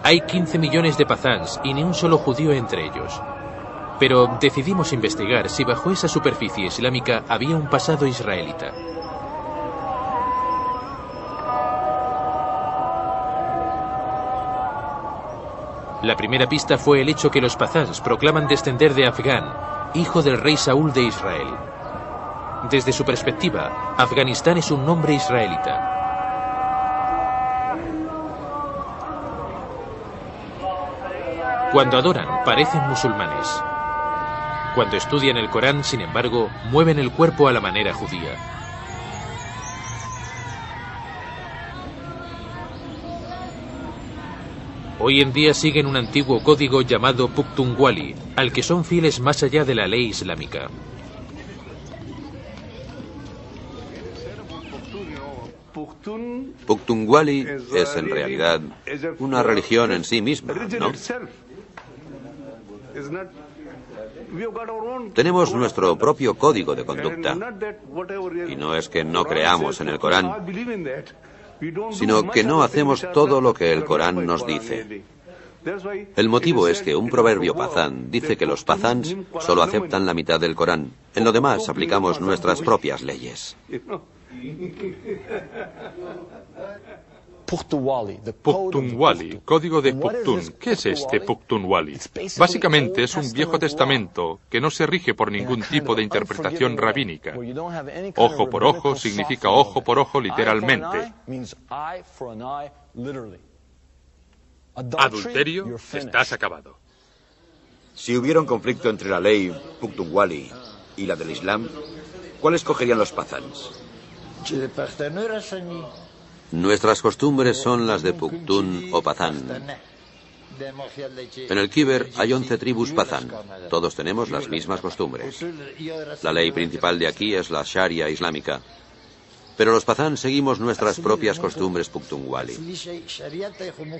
Hay 15 millones de Pathans y ni un solo judío entre ellos. Pero decidimos investigar si bajo esa superficie islámica había un pasado israelita. La primera pista fue el hecho que los Pathans proclaman descender de Afgán, hijo del rey Saúl de Israel. Desde su perspectiva, Afganistán es un nombre israelita. Cuando adoran, parecen musulmanes. Cuando estudian el Corán, sin embargo, mueven el cuerpo a la manera judía. Hoy en día siguen un antiguo código llamado Pukhtunkhwali, al que son fieles más allá de la ley islámica. Pukhtunkhwali es en realidad una religión en sí misma, ¿no? Tenemos nuestro propio código de conducta. Y no es que no creamos en el Corán, sino que no hacemos todo lo que el Corán nos dice. El motivo es que un proverbio pazán dice que los pazans solo aceptan la mitad del Corán. En lo demás aplicamos nuestras propias leyes. Pukhtunkhwali, código de Pukhtun. ¿Qué es este Pukhtunkhwali? Básicamente es un viejo testamento que no se rige por ningún tipo de interpretación rabínica. Ojo por ojo significa ojo por ojo literalmente. Adulterio, estás acabado. Si hubiera un conflicto entre la ley Pukhtunkhwali y la del Islam, ¿cuál escogerían los pazans? Nuestras costumbres son las de Pukhtun o Pazán. En el Khyber hay 11 tribus Pazán. Todos tenemos las mismas costumbres. La ley principal de aquí es la Sharia islámica. Pero los Pazán seguimos nuestras propias costumbres Pukhtunkhwali.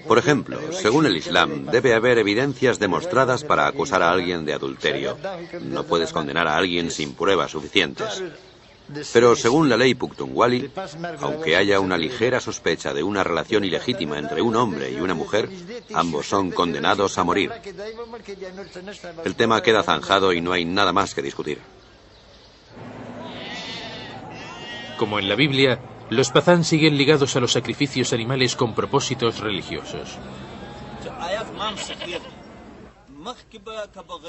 Por ejemplo, según el Islam, debe haber evidencias demostradas para acusar a alguien de adulterio. No puedes condenar a alguien sin pruebas suficientes. Pero según la ley Pukhtunkhwali, aunque haya una ligera sospecha de una relación ilegítima entre un hombre y una mujer, ambos son condenados a morir. El tema queda zanjado y no hay nada más que discutir. Como en la Biblia, los Pazán siguen ligados a los sacrificios animales con propósitos religiosos.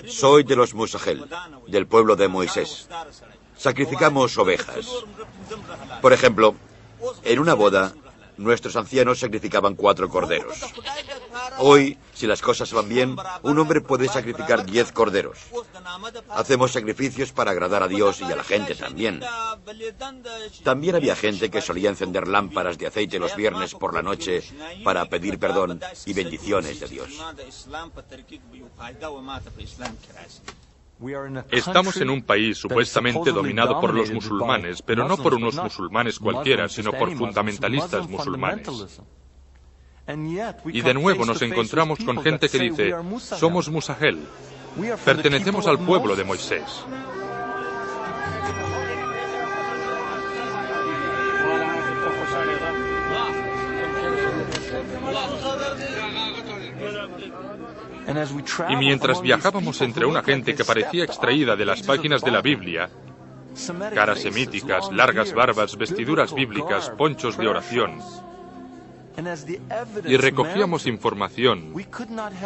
Soy de los Musahel, del pueblo de Moisés. Sacrificamos ovejas. Por ejemplo, en una boda, nuestros ancianos sacrificaban 4 corderos. Hoy, si las cosas van bien, un hombre puede sacrificar 10 corderos. Hacemos sacrificios para agradar a Dios y a la gente también. También había gente que solía encender lámparas de aceite los viernes por la noche para pedir perdón y bendiciones de Dios. Estamos en un país supuestamente dominado por los musulmanes, pero no por unos musulmanes cualquiera, sino por fundamentalistas musulmanes. Y de nuevo nos encontramos con gente que dice, somos Musahel, pertenecemos al pueblo de Moisés. Y mientras viajábamos entre una gente que parecía extraída de las páginas de la Biblia, caras semíticas, largas barbas, vestiduras bíblicas, ponchos de oración, y recogíamos información,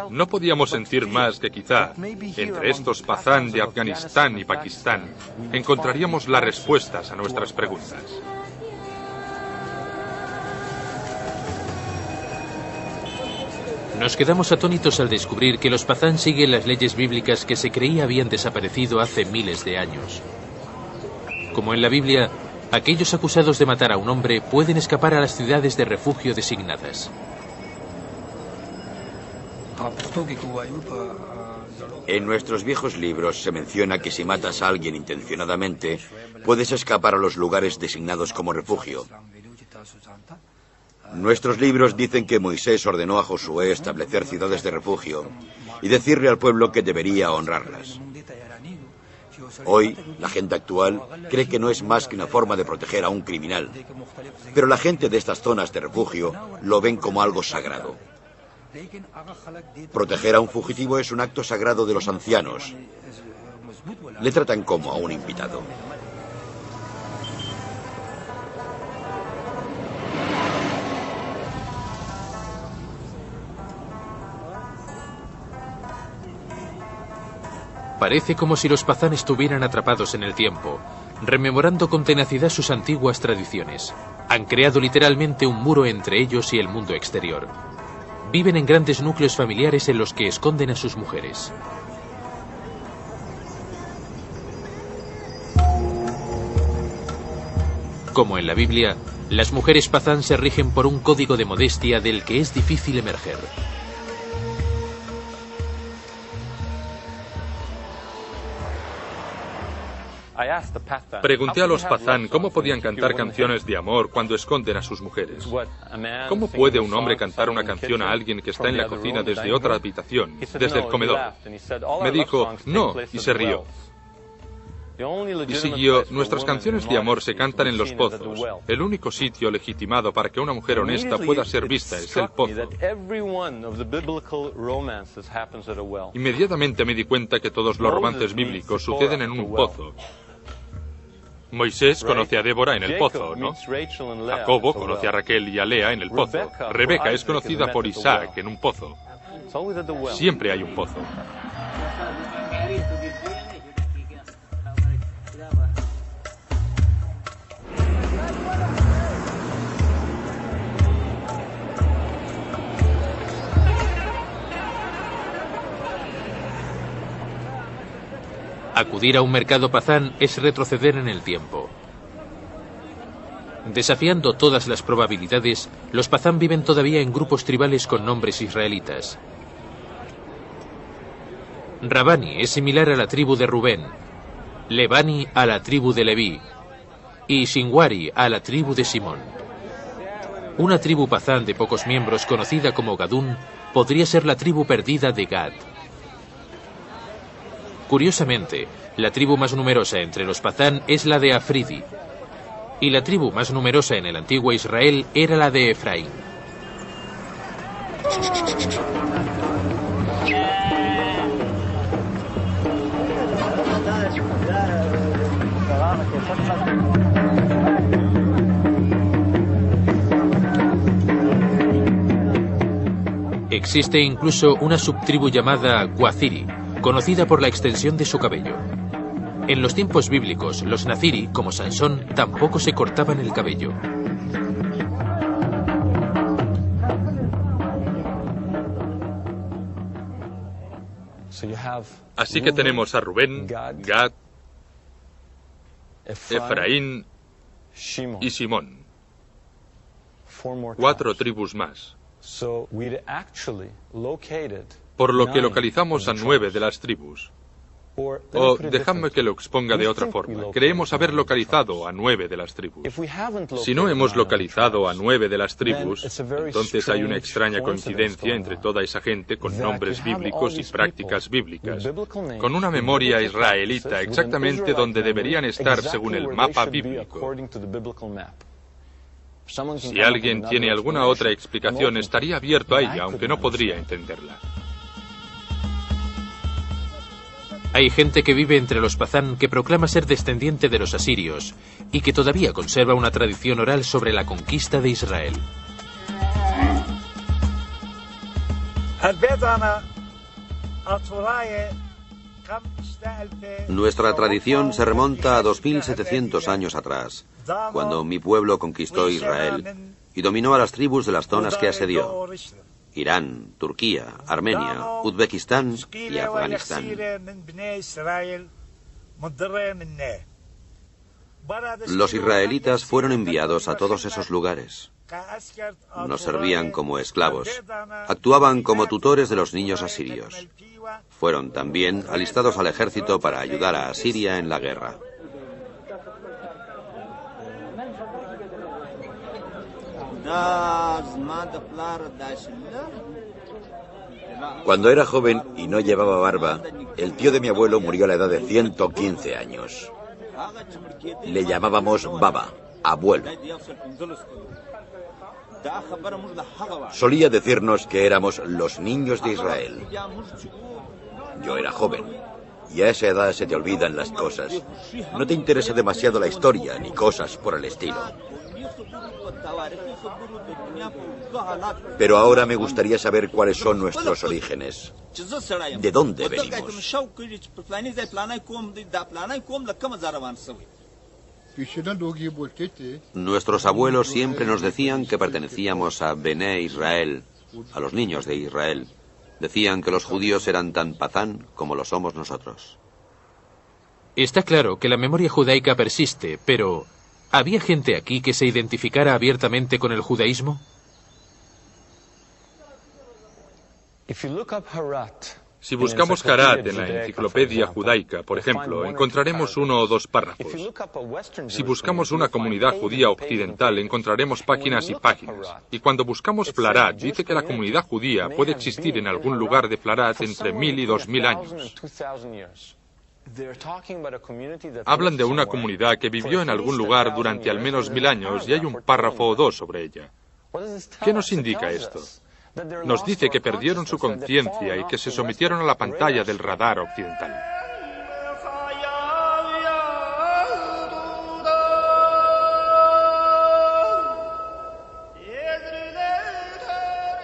no podíamos sentir más que quizá, entre estos Pazán de Afganistán y Pakistán, encontraríamos las respuestas a nuestras preguntas. Nos quedamos atónitos al descubrir que los Pazán siguen las leyes bíblicas que se creía habían desaparecido hace miles de años. Como en la Biblia, aquellos acusados de matar a un hombre pueden escapar a las ciudades de refugio designadas. En nuestros viejos libros se menciona que si matas a alguien intencionadamente, puedes escapar a los lugares designados como refugio. Nuestros libros dicen que Moisés ordenó a Josué establecer ciudades de refugio y decirle al pueblo que debería honrarlas. Hoy, la gente actual cree que no es más que una forma de proteger a un criminal, pero la gente de estas zonas de refugio lo ven como algo sagrado. Proteger a un fugitivo es un acto sagrado de los ancianos. Le tratan como a un invitado. Parece como si los Pazán estuvieran atrapados en el tiempo, rememorando con tenacidad sus antiguas tradiciones. Han creado literalmente un muro entre ellos y el mundo exterior. Viven en grandes núcleos familiares en los que esconden a sus mujeres. Como en la Biblia, las mujeres Pazán se rigen por un código de modestia del que es difícil emerger. Pregunté a los Pazán cómo podían cantar canciones de amor cuando esconden a sus mujeres. ¿Cómo puede un hombre cantar una canción a alguien que está en la cocina desde otra habitación, desde el comedor? Me dijo, no, y se rió. Y siguió, nuestras canciones de amor se cantan en los pozos. El único sitio legitimado para que una mujer honesta pueda ser vista es el pozo. Inmediatamente me di cuenta que todos los romances bíblicos suceden en un pozo. Moisés conoce a Débora en el pozo, ¿no? Jacobo conoce a Raquel y a Lea en el pozo. Rebeca es conocida por Isaac en un pozo. Siempre hay un pozo. Acudir a un mercado Pazán es retroceder en el tiempo. Desafiando todas las probabilidades, los Pazán viven todavía en grupos tribales con nombres israelitas. Rabani es similar a la tribu de Rubén, Lebani a la tribu de Leví, y Shinwari a la tribu de Simón. Una tribu pazán de pocos miembros, conocida como Gadún, podría ser la tribu perdida de Gad. Curiosamente, la tribu más numerosa entre los pazán es la de Afridi, y la tribu más numerosa en el antiguo Israel era la de Efraín. Existe incluso una subtribu llamada Guaziri, conocida por la extensión de su cabello. En los tiempos bíblicos, los naziri, como Sansón, tampoco se cortaban el cabello. Así que tenemos a Rubén, Gad, Efraín y Simón. 4 tribus más. Por lo que localizamos a 9 de las tribus. O dejadme que lo exponga de otra forma. Creemos haber localizado a 9 de las tribus. Si no hemos localizado a 9 de las tribus, entonces hay una extraña coincidencia entre toda esa gente con nombres bíblicos y prácticas bíblicas, con una memoria israelita exactamente donde deberían estar según el mapa bíblico. Si alguien tiene alguna otra explicación, estaría abierto a ella, aunque no podría entenderla. Hay gente que vive entre los pazán que proclama ser descendiente de los asirios y que todavía conserva una tradición oral sobre la conquista de Israel. Nuestra tradición se remonta a 2700 años atrás, cuando mi pueblo conquistó Israel y dominó a las tribus de las zonas que asedió: Irán, Turquía, Armenia, Uzbekistán y Afganistán. Los israelitas fueron enviados a todos esos lugares. Nos servían como esclavos. Actuaban como tutores de los niños asirios. Fueron también alistados al ejército para ayudar a Asiria en la guerra. Cuando era joven y no llevaba barba, el tío de mi abuelo murió a la edad de 115 años. Le llamábamos Baba, abuelo. Solía decirnos que éramos los niños de Israel. Yo era joven, y a esa edad se te olvidan las cosas. No te interesa demasiado la historia ni cosas por el estilo. Pero ahora me gustaría saber cuáles son nuestros orígenes. ¿De dónde venimos? Nuestros abuelos siempre nos decían que pertenecíamos a Bené Israel, a los niños de Israel. Decían que los judíos eran tan pazán como lo somos nosotros. Está claro que la memoria judaica persiste, pero ¿había gente aquí que se identificara abiertamente con el judaísmo? Si buscamos Harat en la enciclopedia judaica, por ejemplo, encontraremos 1 o 2 párrafos. Si buscamos una comunidad judía occidental, encontraremos páginas y páginas. Y cuando buscamos Flarat, dice que la comunidad judía puede existir en algún lugar de Flarat entre 1000 y 2000 años. Hablan de una comunidad que vivió en algún lugar durante al menos 1000 años y hay un párrafo o 2 sobre ella. ¿Qué nos indica esto? Nos dice que perdieron su conciencia y que se sometieron a la pantalla del radar occidental.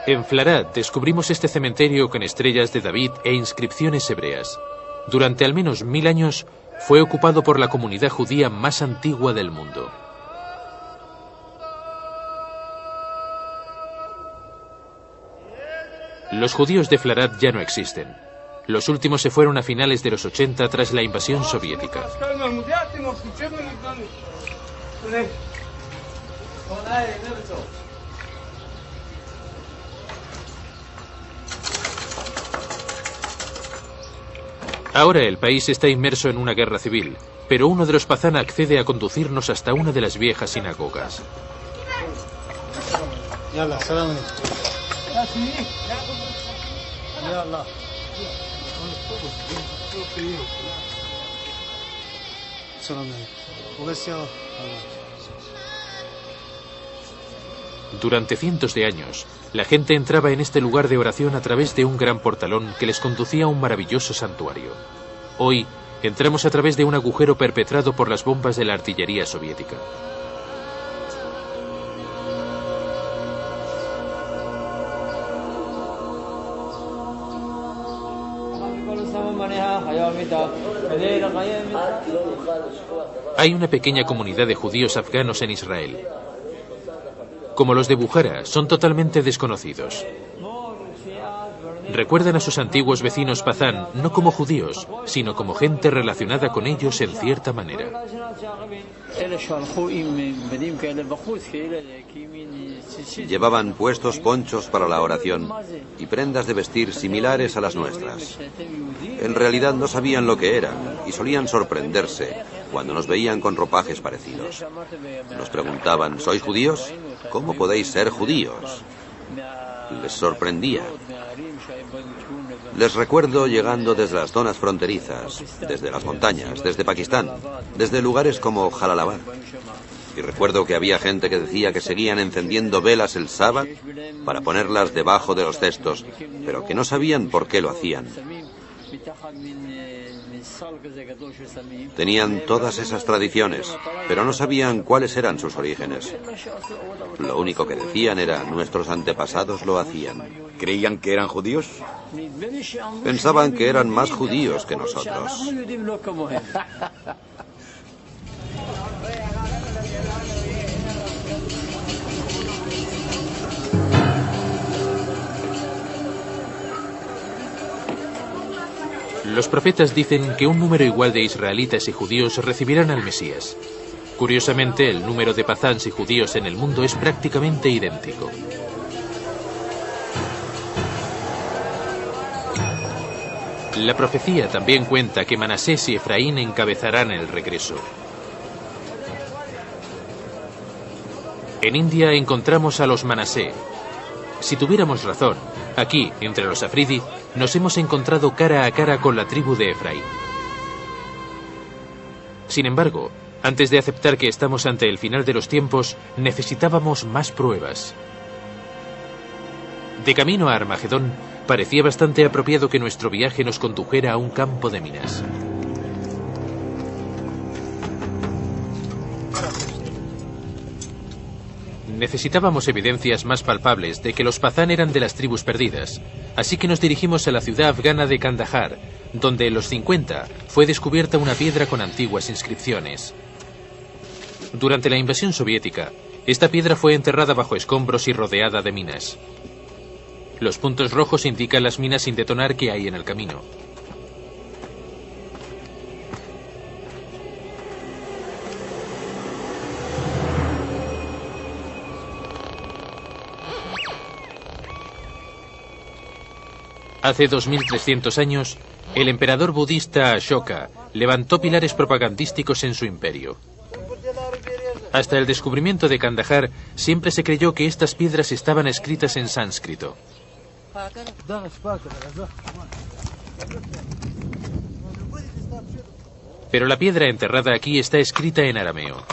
En Flarat descubrimos este cementerio con estrellas de David e inscripciones hebreas. Durante al menos 1000 años fue ocupado por la comunidad judía más antigua del mundo. Los judíos de Flarat ya no existen. Los últimos se fueron a finales de los 80 tras la invasión soviética. Ahora el país está inmerso en una guerra civil, pero uno de los Pazán accede a conducirnos hasta una de las viejas sinagogas. Durante cientos de años, la gente entraba en este lugar de oración a través de un gran portalón que les conducía a un maravilloso santuario. Hoy, entramos a través de un agujero perpetrado por las bombas de la artillería soviética. Hay una pequeña comunidad de judíos afganos en Israel. Como los de Bukhara, son totalmente desconocidos. Recuerdan a sus antiguos vecinos Pazán no como judíos, sino como gente relacionada con ellos en cierta manera. Llevaban puestos ponchos para la oración y prendas de vestir similares a las nuestras. En realidad no sabían lo que eran y solían sorprenderse cuando nos veían con ropajes parecidos. Nos preguntaban, ¿sois judíos? ¿Cómo podéis ser judíos? Les sorprendía. Les recuerdo llegando desde las zonas fronterizas, desde las montañas, desde Pakistán, desde lugares como Jalalabad. Y recuerdo que había gente que decía que seguían encendiendo velas el sábado para ponerlas debajo de los cestos, pero que no sabían por qué lo hacían. Tenían todas esas tradiciones, pero no sabían cuáles eran sus orígenes. Lo único que decían era, nuestros antepasados lo hacían. ¿Creían que eran judíos? Pensaban que eran más judíos que nosotros. Los profetas dicen que un número igual de israelitas y judíos recibirán al Mesías. Curiosamente, el número de Pazans y judíos en el mundo es prácticamente idéntico. La profecía también cuenta que Manasés y Efraín encabezarán el regreso. En India encontramos a los Manasé. Si tuviéramos razón, aquí, entre los Afridi, nos hemos encontrado cara a cara con la tribu de Efraín. Sin embargo, antes de aceptar que estamos ante el final de los tiempos, necesitábamos más pruebas. De camino a Armagedón, parecía bastante apropiado que nuestro viaje nos condujera a un campo de minas. Necesitábamos evidencias más palpables de que los Pazán eran de las tribus perdidas, así que nos dirigimos a la ciudad afgana de Kandahar, donde en los 50 fue descubierta una piedra con antiguas inscripciones. Durante la invasión soviética, esta piedra fue enterrada bajo escombros y rodeada de minas. Los puntos rojos indican las minas sin detonar que hay en el camino. Hace 2300 años, el emperador budista Ashoka levantó pilares propagandísticos en su imperio. Hasta el descubrimiento de Kandahar, siempre se creyó que estas piedras estaban escritas en sánscrito. Pero la piedra enterrada aquí está escrita en arameo.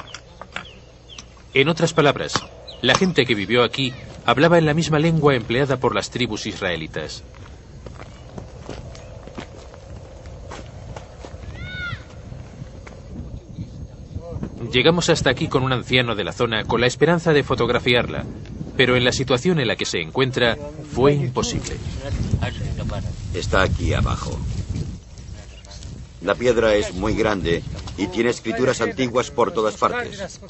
En otras palabras, la gente que vivió aquí hablaba en la misma lengua empleada por las tribus israelitas. Llegamos hasta aquí con un anciano de la zona con la esperanza de fotografiarla, pero en la situación en la que se encuentra fue imposible. Está aquí abajo. La piedra es muy grande y tiene escrituras antiguas por todas partes.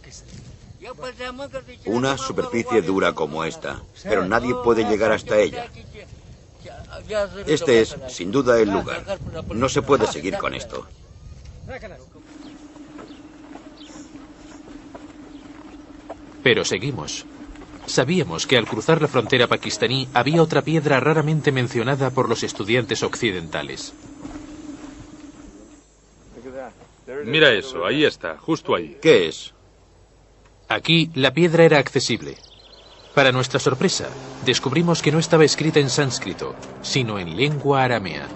Una superficie dura como esta, pero nadie puede llegar hasta ella. Este es, sin duda, el lugar. No se puede seguir con esto. Pero seguimos. Sabíamos que al cruzar la frontera pakistaní había otra piedra raramente mencionada por los estudiantes occidentales. Mira eso, ahí está, justo ahí. ¿Qué es? Aquí la piedra era accesible. Para nuestra sorpresa, descubrimos que no estaba escrita en sánscrito, sino en lengua aramea.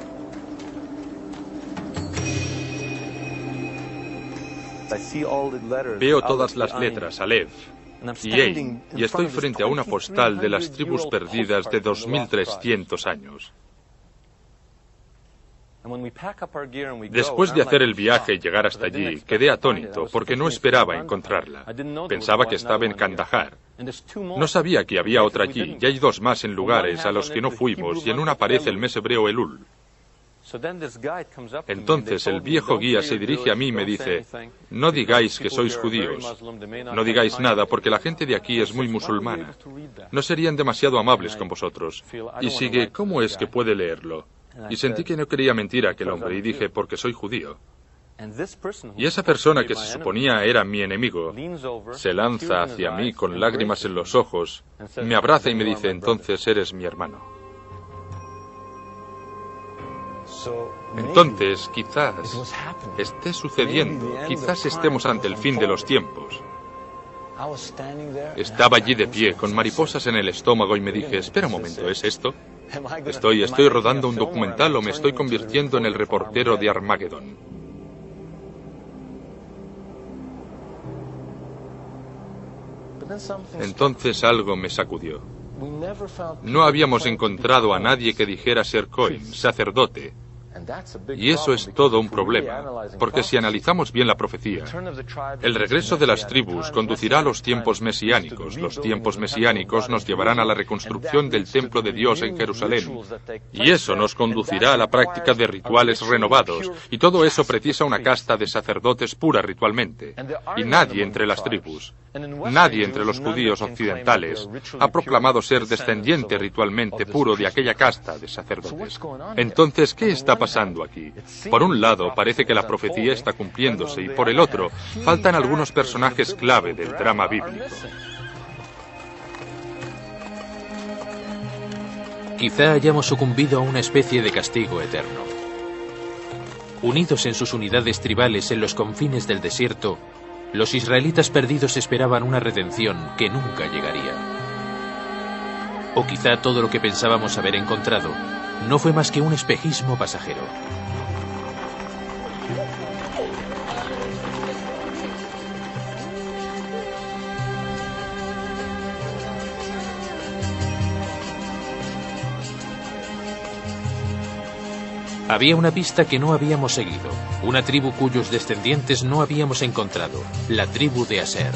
Veo todas las letras, Aleph y Ein, y estoy frente a una postal de las tribus perdidas de 2300 años. Después de hacer el viaje y llegar hasta allí, quedé atónito porque no esperaba encontrarla. Pensaba que estaba en Kandahar. No sabía que había otra allí, y hay dos más en lugares a los que no fuimos, y en una aparece el mes hebreo Elul. Entonces el viejo guía se dirige a mí y me dice: no digáis que sois judíos, no digáis nada porque la gente de aquí es muy musulmana. No serían demasiado amables con vosotros. Y sigue: ¿cómo es que puede leerlo? Y sentí que no quería mentir a aquel hombre y dije: porque soy judío. Y esa persona que se suponía era mi enemigo se lanza hacia mí con lágrimas en los ojos, me abraza y me dice: entonces eres mi hermano. Entonces, quizás esté sucediendo, quizás estemos ante el fin de los tiempos. Estaba allí de pie, con mariposas en el estómago, y me dije: espera un momento, ¿es esto? ¿Estoy rodando un documental o me estoy convirtiendo en el reportero de Armagedón? Entonces algo me sacudió. No habíamos encontrado a nadie que dijera ser Cohen, sacerdote. Y eso es todo un problema, porque si analizamos bien la profecía, el regreso de las tribus conducirá a los tiempos mesiánicos. Los tiempos mesiánicos nos llevarán a la reconstrucción del templo de Dios en Jerusalén. Y eso nos conducirá a la práctica de rituales renovados. Y todo eso precisa una casta de sacerdotes pura ritualmente. Y nadie entre las tribus, nadie entre los judíos occidentales, ha proclamado ser descendiente ritualmente puro de aquella casta de sacerdotes. Entonces, ¿qué está pasando aquí? Por un lado, parece que la profecía está cumpliéndose, y por el otro, faltan algunos personajes clave del drama bíblico. Quizá hayamos sucumbido a una especie de castigo eterno. Unidos en sus unidades tribales en los confines del desierto, los israelitas perdidos esperaban una redención que nunca llegaría. O quizá todo lo que pensábamos haber encontrado no fue más que un espejismo pasajero. Había una pista que no habíamos seguido, una tribu cuyos descendientes no habíamos encontrado, la tribu de Aser.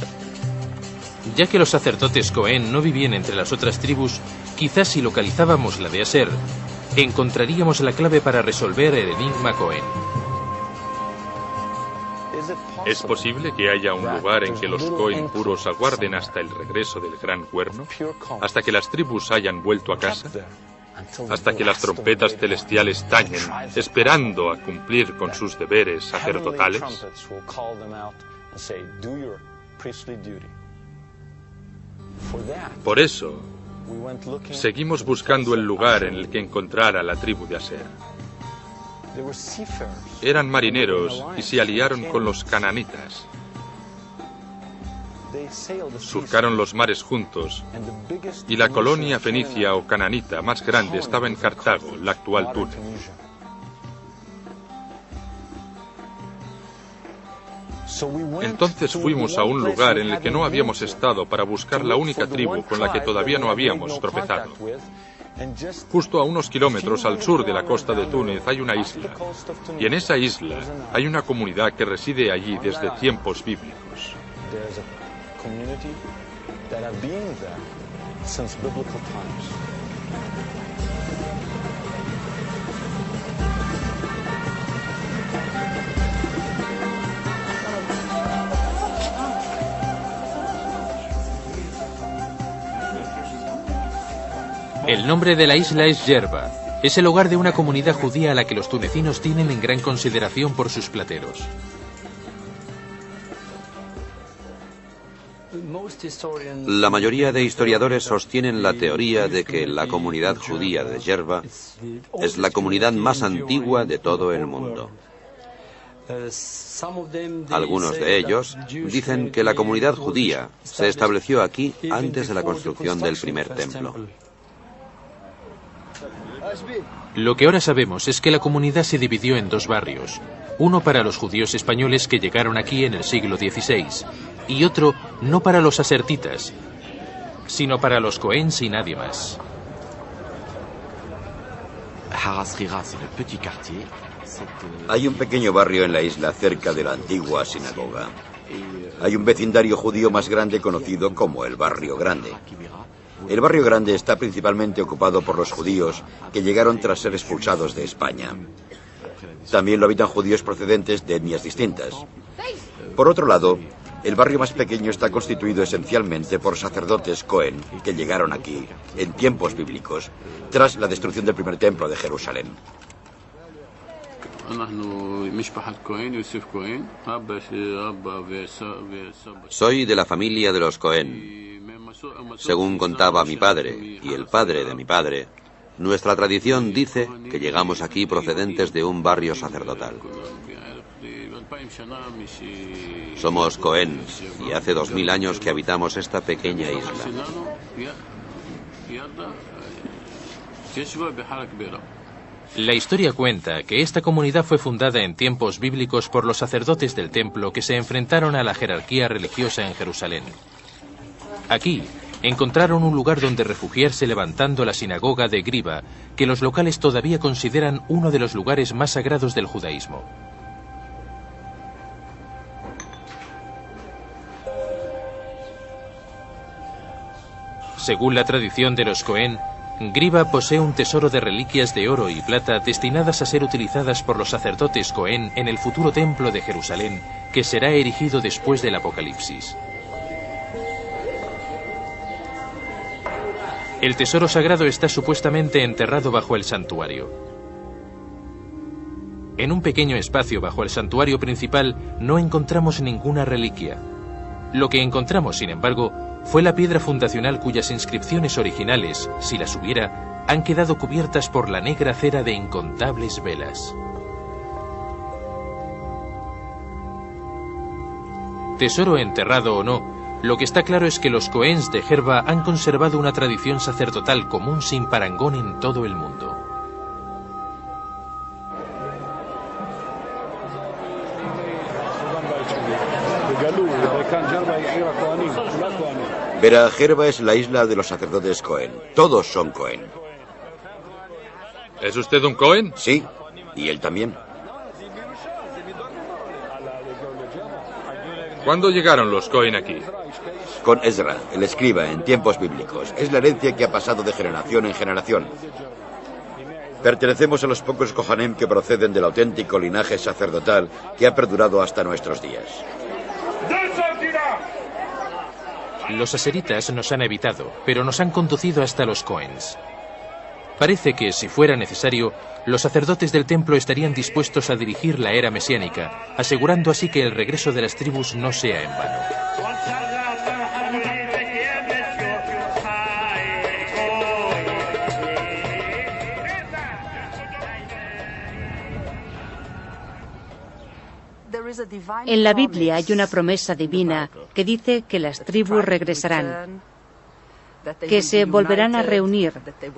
Ya que los sacerdotes Cohen no vivían entre las otras tribus, quizás si localizábamos la de Aser, encontraríamos la clave para resolver el enigma Cohen. ¿Es posible que haya un lugar en que los Cohen puros aguarden hasta el regreso del gran cuerno? ¿Hasta que las tribus hayan vuelto a casa? ¿Hasta que las trompetas celestiales tañen, esperando a cumplir con sus deberes sacerdotales? Por eso, seguimos buscando el lugar en el que encontrar a la tribu de Aser. Eran marineros y se aliaron con los cananitas. Surcaron los mares juntos, y la colonia fenicia o cananita más grande estaba en Cartago, la actual Túnez. Entonces fuimos a un lugar en el que no habíamos estado para buscar la única tribu con la que todavía no habíamos tropezado. Justo a unos kilómetros al sur de la costa de Túnez hay una isla, y en esa isla hay una comunidad que reside allí desde tiempos bíblicos. El nombre de la isla es Yerba. Es el hogar de una comunidad judía a la que los tunecinos tienen en gran consideración por sus plateros. La mayoría de historiadores sostienen la teoría de que la comunidad judía de Yerba es la comunidad más antigua de todo el mundo. Algunos de ellos dicen que la comunidad judía se estableció aquí antes de la construcción del primer templo. Lo que ahora sabemos es que la comunidad se dividió en dos barrios, uno para los judíos españoles que llegaron aquí en el siglo XVI y otro no para los asertitas, sino para los Cohens y nadie más. Hay un pequeño barrio en la isla cerca de la antigua sinagoga. Hay un vecindario judío más grande conocido como el Barrio Grande. El Barrio Grande está principalmente ocupado por los judíos que llegaron tras ser expulsados de España. También lo habitan judíos procedentes de etnias distintas. Por otro lado, el barrio más pequeño está constituido esencialmente por sacerdotes Cohen que llegaron aquí en tiempos bíblicos tras la destrucción del primer templo de Jerusalén. Soy de la familia de los Cohen. Según contaba mi padre y el padre de mi padre, nuestra tradición dice que llegamos aquí procedentes de un barrio sacerdotal. Somos Cohen y hace 2000 años que habitamos esta pequeña isla. La historia cuenta que esta comunidad fue fundada en tiempos bíblicos por los sacerdotes del templo que se enfrentaron a la jerarquía religiosa en Jerusalén. Aquí encontraron un lugar donde refugiarse levantando la sinagoga de Griba, que los locales todavía consideran uno de los lugares más sagrados del judaísmo. Según la tradición de los Cohen, Griba posee un tesoro de reliquias de oro y plata destinadas a ser utilizadas por los sacerdotes Cohen en el futuro templo de Jerusalén, que será erigido después del Apocalipsis. El tesoro sagrado está supuestamente enterrado bajo el santuario. En un pequeño espacio bajo el santuario principal no encontramos ninguna reliquia. Lo que encontramos, sin embargo, fue la piedra fundacional cuyas inscripciones originales, si las hubiera, han quedado cubiertas por la negra cera de incontables velas. Tesoro enterrado o no, lo que está claro es que los Cohens de Gerba han conservado una tradición sacerdotal común sin parangón en todo el mundo. Bera Gerba es la isla de los sacerdotes Cohen. Todos son Cohen. ¿Es usted un Cohen? Sí, y él también. ¿Cuándo llegaron los Cohen aquí? Con Ezra, el escriba, en tiempos bíblicos. Es la herencia que ha pasado de generación en generación. Pertenecemos a los pocos Kohanim que proceden del auténtico linaje sacerdotal que ha perdurado hasta nuestros días. Los aseritas nos han evitado, pero nos han conducido hasta los Cohens. Parece que, si fuera necesario, los sacerdotes del templo estarían dispuestos a dirigir la era mesiánica, asegurando así que el regreso de las tribus no sea en vano. En la Biblia hay una promesa divina que dice que las tribus regresarán, que se volverán a reunir,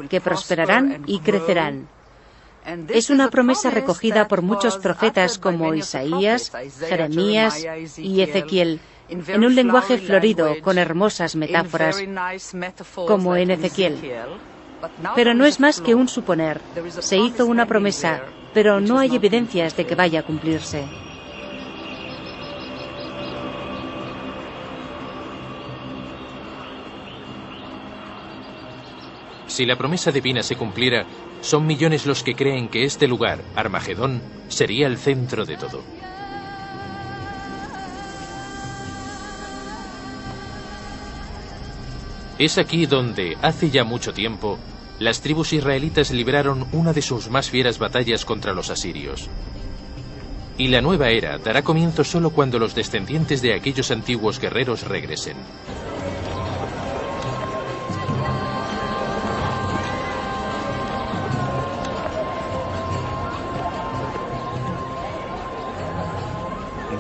que prosperarán y crecerán. Es una promesa recogida por muchos profetas como Isaías, Jeremías y Ezequiel, en un lenguaje florido con hermosas metáforas, como en Ezequiel. Pero no es más que un suponer. Se hizo una promesa, pero no hay evidencias de que vaya a cumplirse. Si la promesa divina se cumpliera, son millones los que creen que este lugar, Armagedón, sería el centro de todo. Es aquí donde, hace ya mucho tiempo, las tribus israelitas libraron una de sus más fieras batallas contra los asirios. Y la nueva era dará comienzo solo cuando los descendientes de aquellos antiguos guerreros regresen.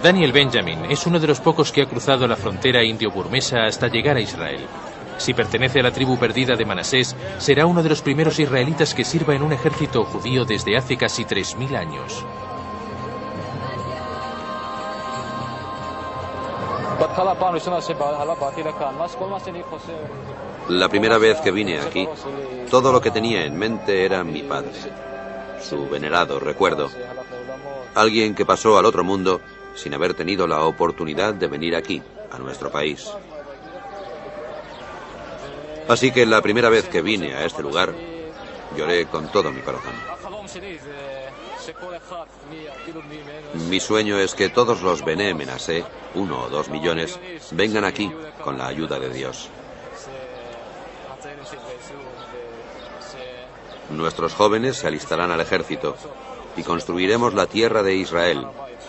Daniel Benjamin es uno de los pocos que ha cruzado la frontera indio-burmesa hasta llegar a Israel. Si pertenece a la tribu perdida de Manasés, será uno de los primeros israelitas que sirva en un ejército judío desde hace casi 3000 años. La primera vez que vine aquí, todo lo que tenía en mente era mi padre, su venerado recuerdo, alguien que pasó al otro mundo sin haber tenido la oportunidad de venir aquí, a nuestro país. Así que la primera vez que vine a este lugar, lloré con todo mi corazón. Mi sueño es que todos los Bené Menasé, 1 o 2 millones, vengan aquí con la ayuda de Dios. Nuestros jóvenes se alistarán al ejército y construiremos la tierra de Israel.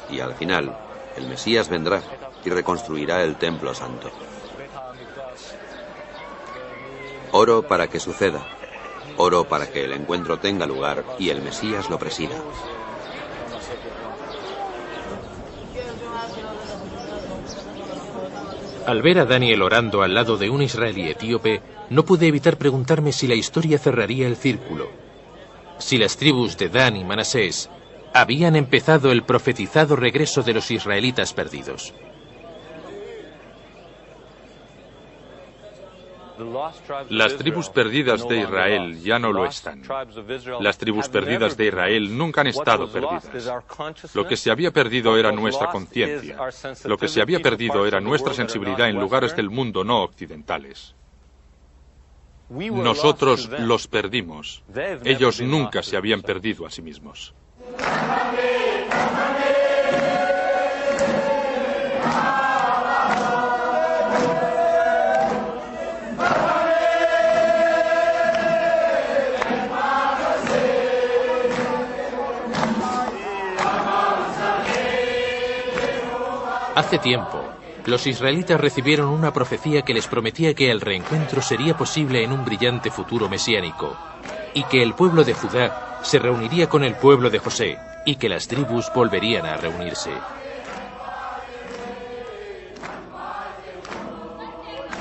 Y al final, el Mesías vendrá y reconstruirá el templo santo. Oro para que suceda. Oro para que el encuentro tenga lugar y el Mesías lo presida. Al ver a Daniel orando al lado de un israelí etíope, no pude evitar preguntarme si la historia cerraría el círculo. Si las tribus de Dan y Manasés habían empezado el profetizado regreso de los israelitas perdidos. Las tribus perdidas de Israel ya no lo están. Las tribus perdidas de Israel nunca han estado perdidas. Lo que se había perdido era nuestra conciencia. Lo que se había perdido era nuestra sensibilidad en lugares del mundo no occidentales. Nosotros los perdimos. Ellos nunca se habían perdido a sí mismos. Hace tiempo, los israelitas recibieron una profecía que les prometía que el reencuentro sería posible en un brillante futuro mesiánico, y que el pueblo de Judá se reuniría con el pueblo de José, y que las tribus volverían a reunirse.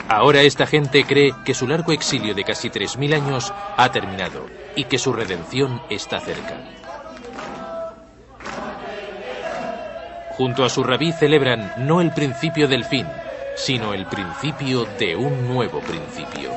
Ahora esta gente cree que su largo exilio de casi 3000 años ha terminado, y que su redención está cerca. Junto a su rabí celebran no el principio del fin, sino el principio de un nuevo principio.